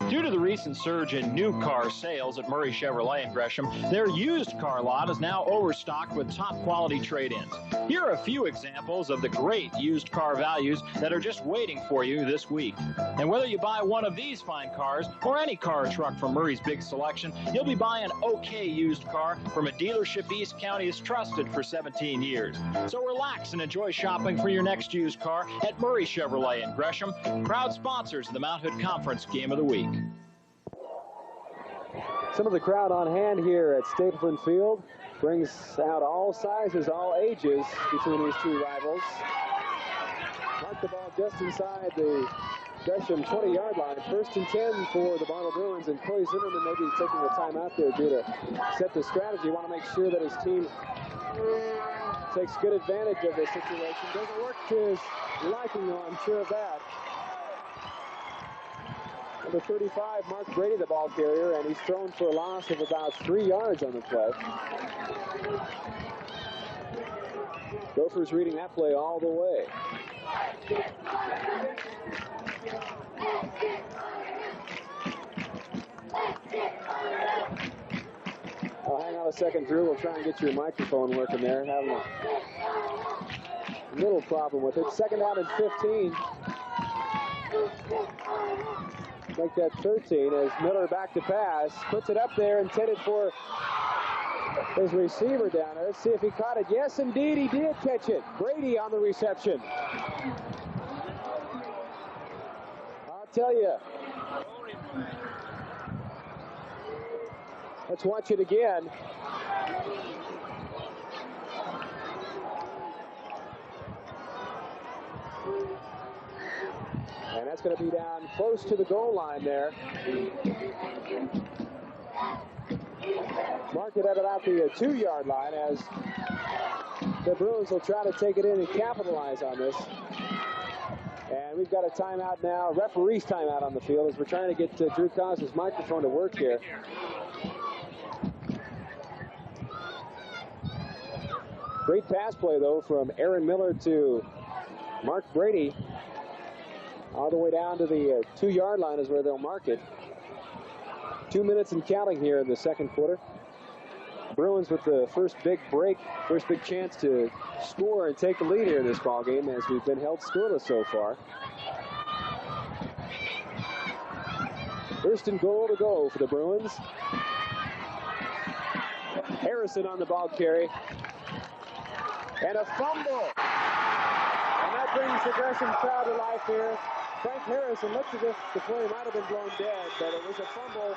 Due to the recent surge in new car sales at Murray Chevrolet in Gresham, their used car lot is now overstocked with top-quality trade-ins. Here are a few examples of the great used car values that are just waiting for you this week. And whether you buy one of these fine cars or any car or truck from Murray's big selection, you'll be buying an okay used car from a dealership East County has trusted for 17 years. So relax and enjoy shopping for your next used car at Murray Chevrolet in Gresham, proud sponsors of the Mount Hood Conference Game of the Week. Some of the crowd on hand here at Stapleton Field brings out all sizes, all ages between these two rivals. Mark the ball just inside the Gresham 20-yard line. 1st and 10 for the Barlow Bruins, and Corey Zimmerman maybe taking a timeout there due to set the strategy. Want to make sure that his team takes good advantage of this situation. Doesn't work to his liking, though, I'm sure of that. Number 35, Mark Brady, the ball carrier, and he's thrown for a loss of about 3 yards on the play. Gophers reading that play all the way. Oh, hang on a second, Drew. We'll try and get your microphone working there. Having a little problem with it. 2nd down and 15. Make that 13 as Miller back to pass. Puts it up there, intended for his receiver down there. Let's see if he caught it. Yes, indeed, he did catch it. Brady on the reception. I'll tell you. Let's watch it again. And that's going to be down close to the goal line there. Mark it at about the 2-yard line as the Bruins will try to take it in and capitalize on this. And we've got a timeout now, referee's timeout on the field as we're trying to get Drew Cos's microphone to work here. Great pass play, though, from Aaron Miller to Mark Brady. All the way down to the 2-yard line is where they'll mark it. 2 minutes and counting here in the second quarter. Bruins with the first big break, first big chance to score and take the lead here in this ball game as we've been held scoreless so far. 1st and goal to go for the Bruins. Harrison on the ball carry. And a fumble. And that brings the Gresham crowd to life here. Frank Harrison looks as if the play might have been blown dead, but it was a fumble,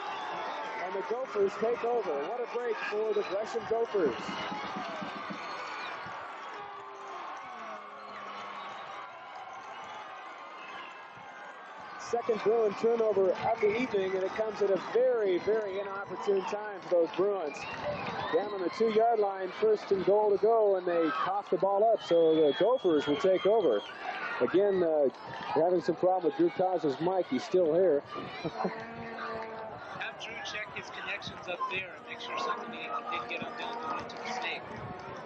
and the Gophers take over. What a break for the Gresham Gophers. second Bruin turnover of the evening, and it comes at a very, very inopportune time for those Bruins. Down on the 2-yard line, first and goal to go, and they cough the ball up, so the Gophers will take over. Again, we're having some problem with Drew Cos's mic. He's still here. Have Drew check his connections up there and make sure something didn't get undone going into the snake.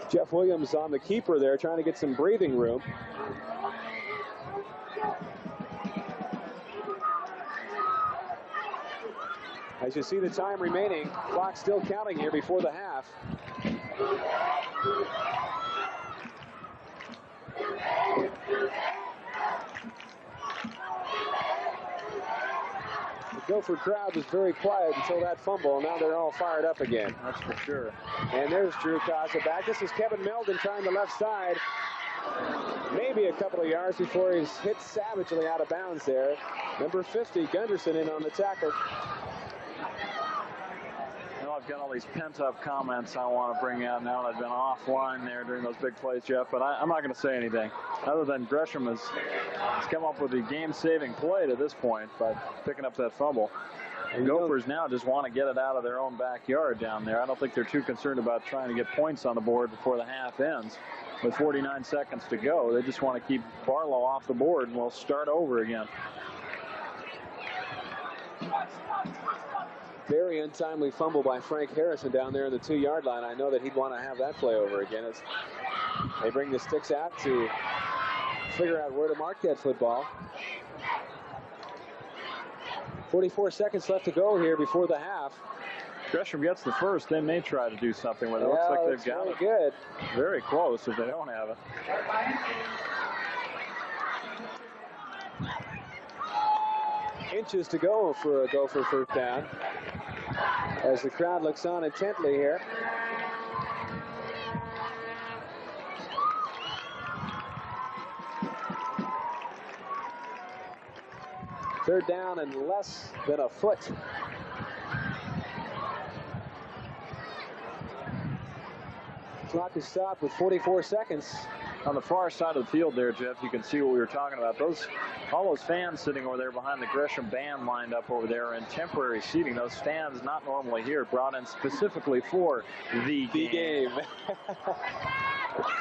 Jeff Williams on the keeper there, trying to get some breathing room. As you see the time remaining, clock still counting here before the half. The Gopher crowd was very quiet until that fumble. Now they're all fired up again. That's for sure. And there's Drew Casa back. This is Kevin Meldon trying the left side. Maybe a couple of yards before he's hit savagely out of bounds there. Number 50, Gunderson, in on the tackle. I've got all these pent-up comments I want to bring out now that I've been offline there during those big plays, Jeff, but I'm not going to say anything other than Gresham has come up with the game-saving play to this point by picking up that fumble. The Gophers now just want to get it out of their own backyard down there. I don't think they're too concerned about trying to get points on the board before the half ends. With 49 seconds to go, they just want to keep Barlow off the board, and we'll start over again. Very untimely fumble by Frank Harrison down there in the 2-yard line. I know that he'd want to have that play over again as they bring the sticks out to figure out where to mark that football. 44 seconds left to go here before the half. Gresham gets the first, they may try to do something with it. Looks like they've got it. Good. Very close if they don't have it. Inches to go for a Gopher first down as the crowd looks on intently here. Third down and less than a foot. Clock is stopped with 44 seconds. On the far side of the field there, Jeff, you can see what we were talking about. All those fans sitting over there behind the Gresham band lined up over there in temporary seating. Those stands not normally here, brought in specifically for the game.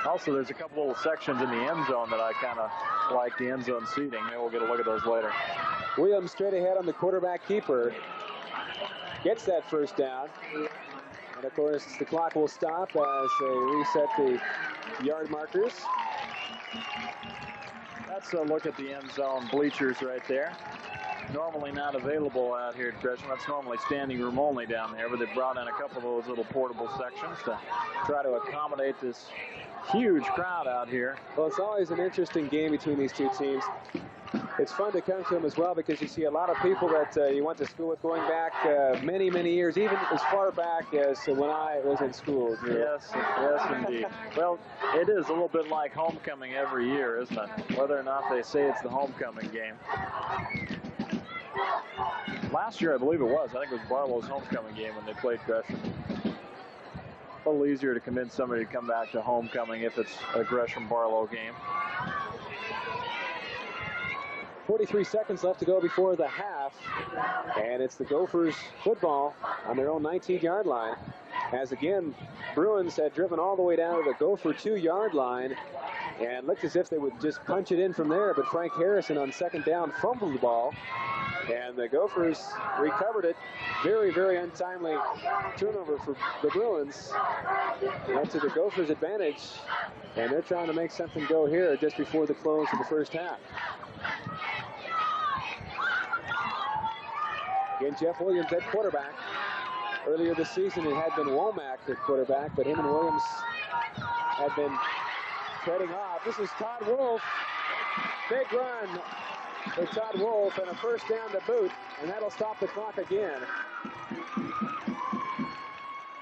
Also, there's a couple little sections in the end zone that I kind of like, the end zone seating. Maybe we'll get a look at those later. Williams straight ahead on the quarterback keeper. Gets that first down. And of course, the clock will stop as they reset the yard markers. That's a look at the end zone bleachers right there. Normally not available out here at Gresham. That's normally standing room only down there, but they brought in a couple of those little portable sections to try to accommodate this huge crowd out here. Well, it's always an interesting game between these two teams. It's fun to come to them as well because you see a lot of people that you went to school with going back many, many years, even as far back as when I was in school. Yes, indeed. Well, it is a little bit like homecoming every year, isn't it? Whether or not they say it's the homecoming game. Last year, I believe it was. I think it was Barlow's homecoming game when they played Gresham. A little easier to convince somebody to come back to homecoming if it's a Gresham-Barlow game. 43 seconds left to go before the half, and it's the Gophers football on their own 19-yard line. As again, Bruins had driven all the way down to the Gopher 2-yard line and looked as if they would just punch it in from there, but Frank Harrison on second down fumbled the ball, and the Gophers recovered it. Very, very untimely turnover for the Bruins. That's to the Gophers' advantage, and they're trying to make something go here just before the close of the first half. Again, Jeff Williams at quarterback. Earlier this season, it had been Womack at quarterback, but him and Williams had been treading off. This is Todd Wolf. Big run for Todd Wolf, and a first down to boot, and that'll stop the clock again.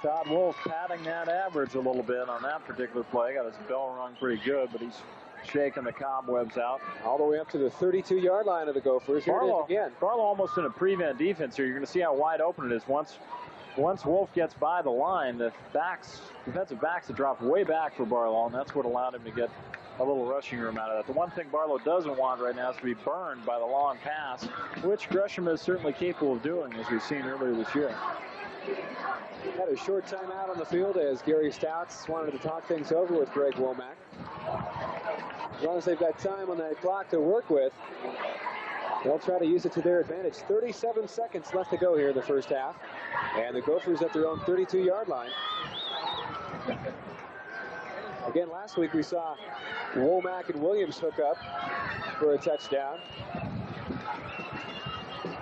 Todd Wolf padding that average a little bit on that particular play. Got his bell rung pretty good, but he's shaking the cobwebs out. All the way up to the 32-yard line of the Gophers. Here it is again. Barlow almost in a prevent defense here. You're going to see how wide open it is. Once once Wolf gets by the line, the defensive backs have dropped way back for Barlow, and that's what allowed him to get a little rushing room out of that. The one thing Barlow doesn't want right now is to be burned by the long pass, which Gresham is certainly capable of doing, as we've seen earlier this year. Had a short timeout on the field as Gary Stouts wanted to talk things over with Greg Womack. As long as they've got time on that clock to work with, they'll try to use it to their advantage. 37 seconds left to go here in the first half. And the Gophers at their own 32-yard line. Again, last week we saw Womack and Williams hook up for a touchdown.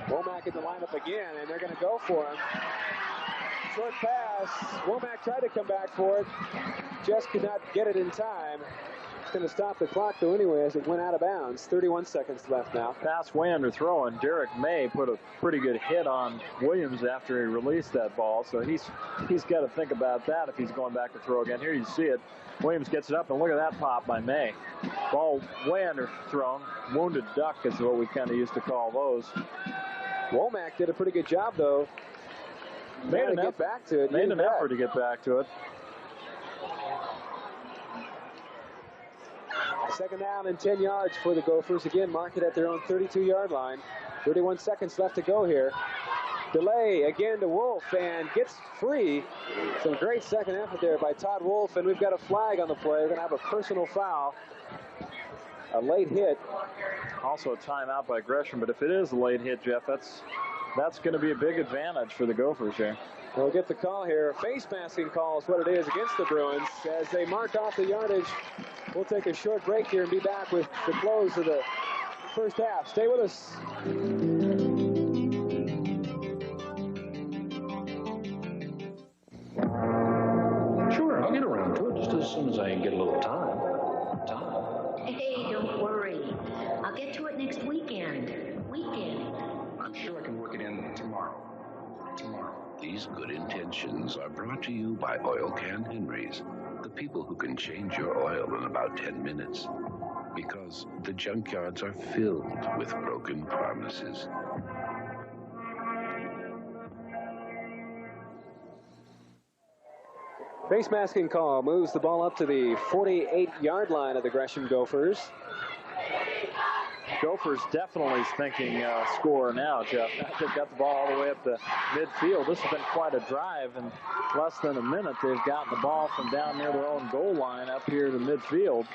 Womack in the lineup again, and they're going to go for him. Short pass. Womack tried to come back for it. Just could not get it in time. It's going to stop the clock, though, anyway, as it went out of bounds. 31 seconds left now. Pass way under throw, and Derek May put a pretty good hit on Williams after he released that ball. So he's got to think about that if he's going back to throw again. Here you see it. Williams gets it up, and look at that pop by May. Ball way underthrown. Wounded duck is what we kind of used to call those. Womack did a pretty good job, though. Made an effort back to it. Made an effort to get back to it. Second down and 10 yards for the Gophers. Again, mark it at their own 32-yard line. 31 seconds left to go here. Delay again to Wolf and gets free. Some great second effort there by Todd Wolf, and we've got a flag on the play. We're going to have a personal foul. A late hit. Also a timeout by Gresham, but if it is a late hit, Jeff, that's going to be a big advantage for the Gophers here. We'll get the call here. Face masking call is what it is against the Bruins as they mark off the yardage. We'll take a short break here and be back with the close of the first half. Stay with us. Sure, I'll get around to it just as soon as I get a little time. Hey, don't worry. I'll get to it next weekend. I'm sure I can work it in tomorrow. These good intentions are brought to you by Oil Can Henry's, the people who can change your oil in about 10 minutes. Because the junkyards are filled with broken promises. Face masking call moves the ball up to the 48-yard line of the Gresham Gophers. Gophers definitely thinking score now, Jeff. They've got the ball all the way up to midfield. This has been quite a drive. In less than a minute, they've gotten the ball from down near their own goal line up here to midfield.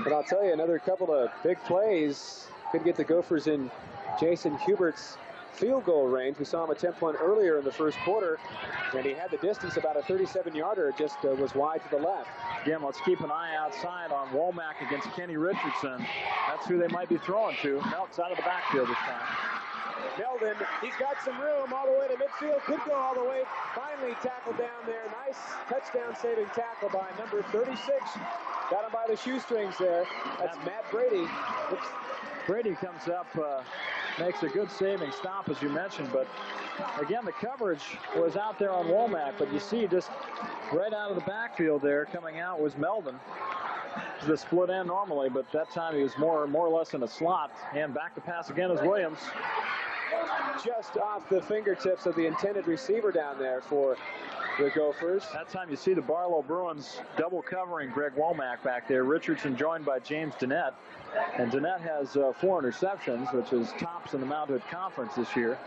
But I'll tell you, another couple of big plays could get the Gophers in Jason Hubert's field goal range. We saw him attempt one earlier in the first quarter, and he had the distance about a 37-yarder. It just was wide to the left. Again, let's keep an eye outside on Womack against Kenny Richardson. That's who they might be throwing to. No, it's out of the backfield this time. Meldon, he's got some room all the way to midfield. Could go all the way. Finally tackled down there. Nice touchdown-saving tackle by number 36. Got him by the shoestrings there. That's Matt Brady. Oops. Brady comes up, makes a good saving stop, as you mentioned. But, again, the coverage was out there on Womack. But you see just right out of the backfield there coming out was Meldon. The split end normally, but that time he was more or less in a slot. And back to pass again is Williams. Just off the fingertips of the intended receiver down there for the Gophers. That time you see the Barlow Bruins double covering Greg Womack back there. Richardson joined by James Dennett. And Dennett has 4 interceptions, which is tops in the Mount Hood Conference this year.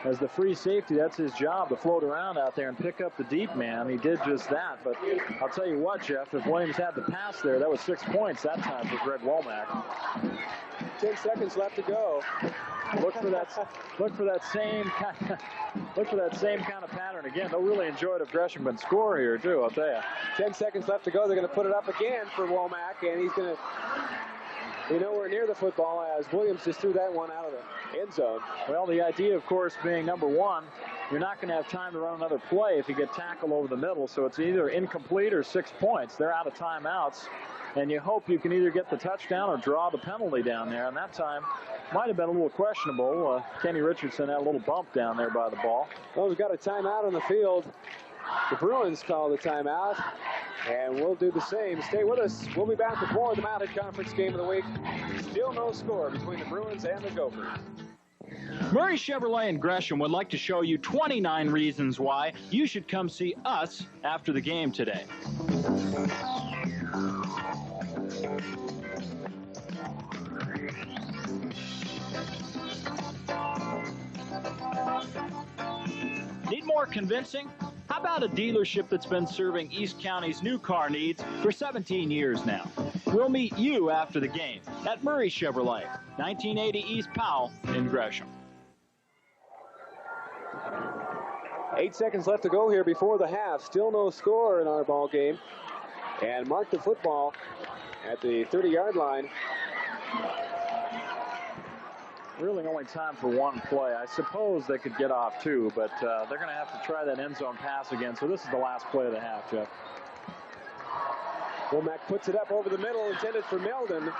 As the free safety, that's his job, to float around out there and pick up the deep man. He did just that. But I'll tell you what, Jeff, if Williams had the pass there, that was 6 points that time for Greg Womack. 10 seconds left to go. Look for that same kind of pattern again. They'll really enjoy it if Gresham can score here too, I'll tell you. 10 seconds left to go. They're going to put it up again for Womack, and he's going to be nowhere near the football as Williams just threw that one out of the end zone. Well, the idea, of course, being number one, you're not going to have time to run another play if you get tackled over the middle, so it's either incomplete or 6 points. They're out of timeouts, and you hope you can either get the touchdown or draw the penalty down there, and that time might have been a little questionable. Kenny Richardson had a little bump down there by the ball. Well, we've got a timeout on the field. The Bruins call the timeout, and we'll do the same. Stay with us. We'll be back with more of the Mount Hood Conference game of the week. Still no score between the Bruins and the Gophers. Murray Chevrolet in Gresham would like to show you 29 reasons why you should come see us after the game today. Need more convincing? How about a dealership that's been serving East County's new car needs for 17 years now? We'll meet you after the game at Murray Chevrolet, 1980 East Powell in Gresham. 8 seconds left to go here before the half. Still no score in our ball game. And mark the football at the 30-yard line. Really only time for one play. I suppose they could get off two, but they're going to have to try that end zone pass again. So this is the last play of the half, Jeff. Womack puts it up over the middle, intended for Meldon.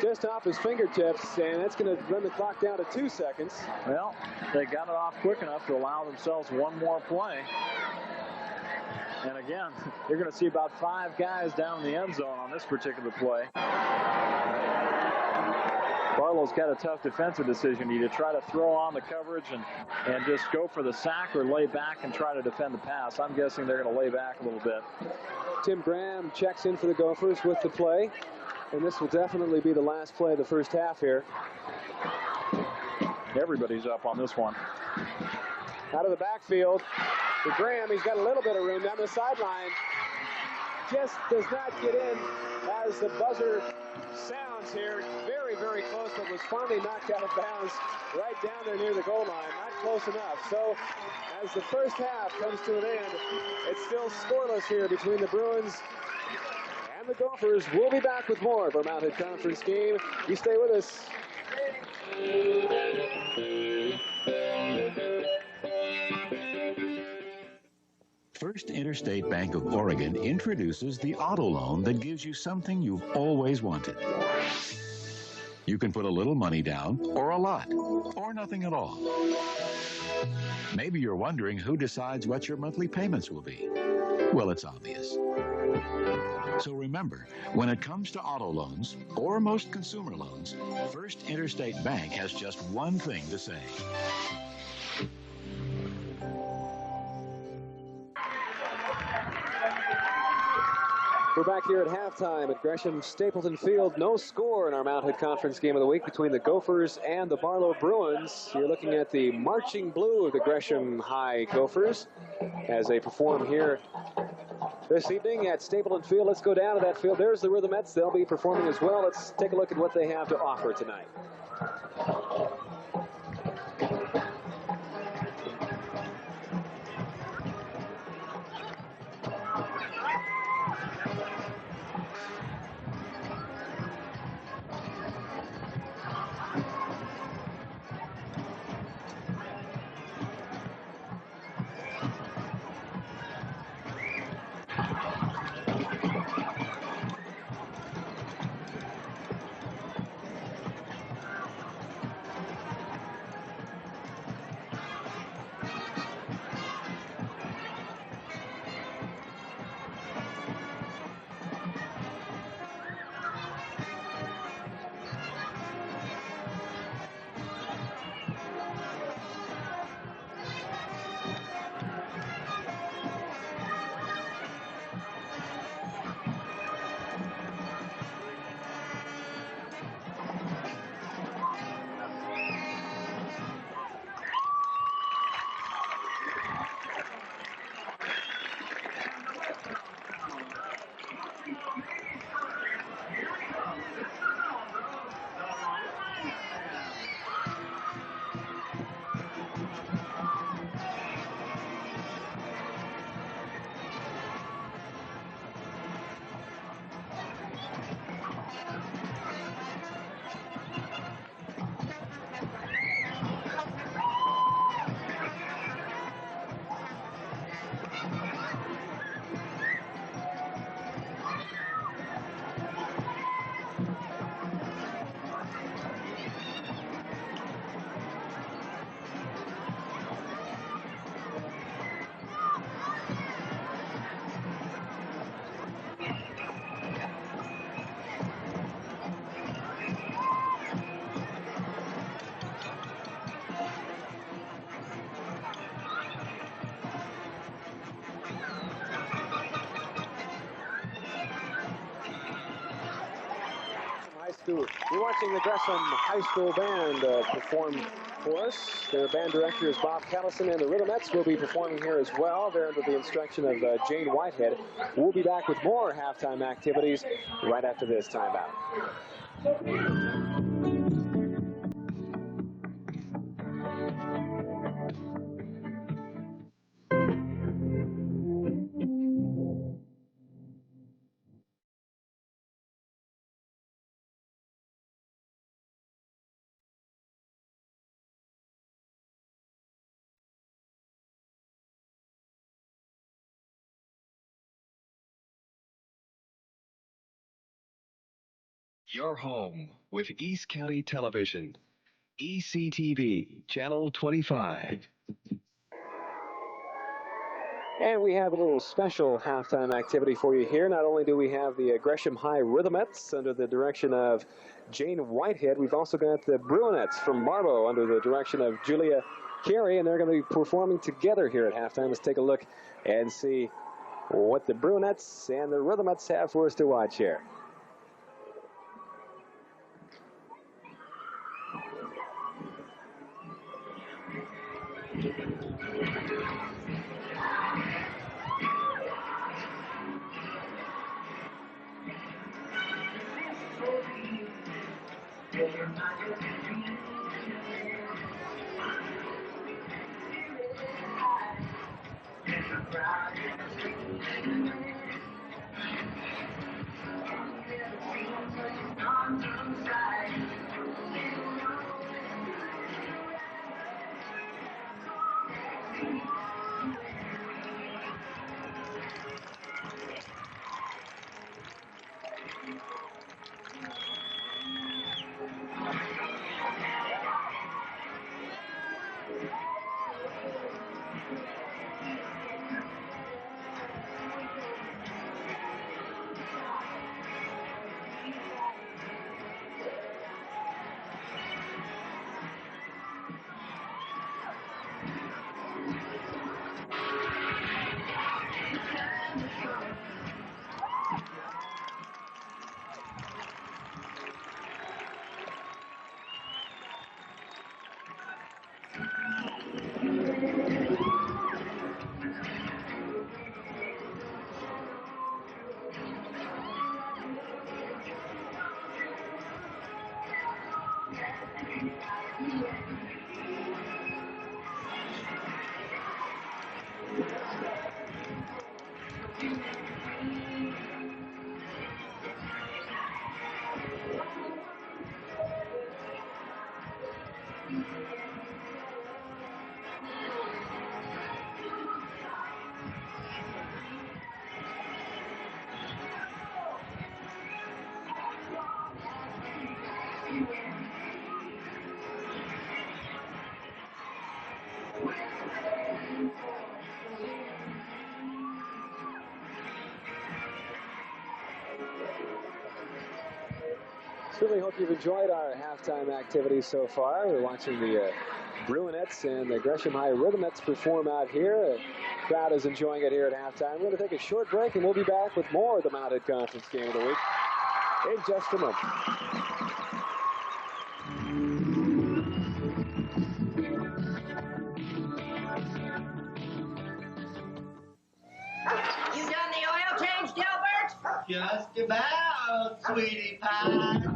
Just off his fingertips, and that's going to run the clock down to 2 seconds. Well, they got it off quick enough to allow themselves one more play. And again, you're going to see about 5 guys down in the end zone on this particular play. Barlow's got a tough defensive decision. Either try to throw on the coverage and just go for the sack, or lay back and try to defend the pass. I'm guessing they're going to lay back a little bit. Tim Graham checks in for the Gophers with the play. And this will definitely be the last play of the first half here. Everybody's up on this one. Out of the backfield to Graham. He's got a little bit of room down the sideline. Just does not get in as the buzzer sounds here. Very, very close, but was finally knocked out of bounds right down there near the goal line. Not close enough. So as the first half comes to an end, it's still scoreless here between the Bruins and the Gophers. We'll be back with more of our Mount Hood Conference game. You stay with us. First Interstate Bank of Oregon introduces the auto loan that gives you something you've always wanted. You can put a little money down, or a lot, or nothing at all. Maybe you're wondering who decides what your monthly payments will be. Well, it's obvious. So remember, when it comes to auto loans, or most consumer loans, First Interstate Bank has just one thing to say. We're back here at halftime at Gresham Stapleton Field. No score in our Mount Hood Conference game of the week between the Gophers and the Barlow Bruins. You're looking at the marching blue of the Gresham High Gophers as they perform here this evening at Stapleton Field. Let's go down to that field. There's the Rhythmettes. They'll be performing as well. Let's take a look at what they have to offer tonight. We're watching the Gresham High School Band perform for us. Their band director is Bob Callison, and the Rhythmettes will be performing here as well. They're under the instruction of Jane Whitehead. We'll be back with more halftime activities right after this timeout. Your home with East County Television. ECTV, Channel 25. And we have a little special halftime activity for you here. Not only do we have the Gresham High Rhythmettes under the direction of Jane Whitehead, we've also got the Bruins from Barlow under the direction of Julia Carey, and they're going to be performing together here at halftime. Let's take a look and see what the Bruins and the Rhythmettes have for us to watch here. Certainly hope you've enjoyed our halftime activities so far. We're watching the Bruins and the Gresham High Rhythmettes perform out here. The crowd is enjoying it here at halftime. We're going to take a short break, and we'll be back with more of the Mounted Conference Game of the Week in just a moment. You done the oil change, Delbert? Just about, sweetie pie.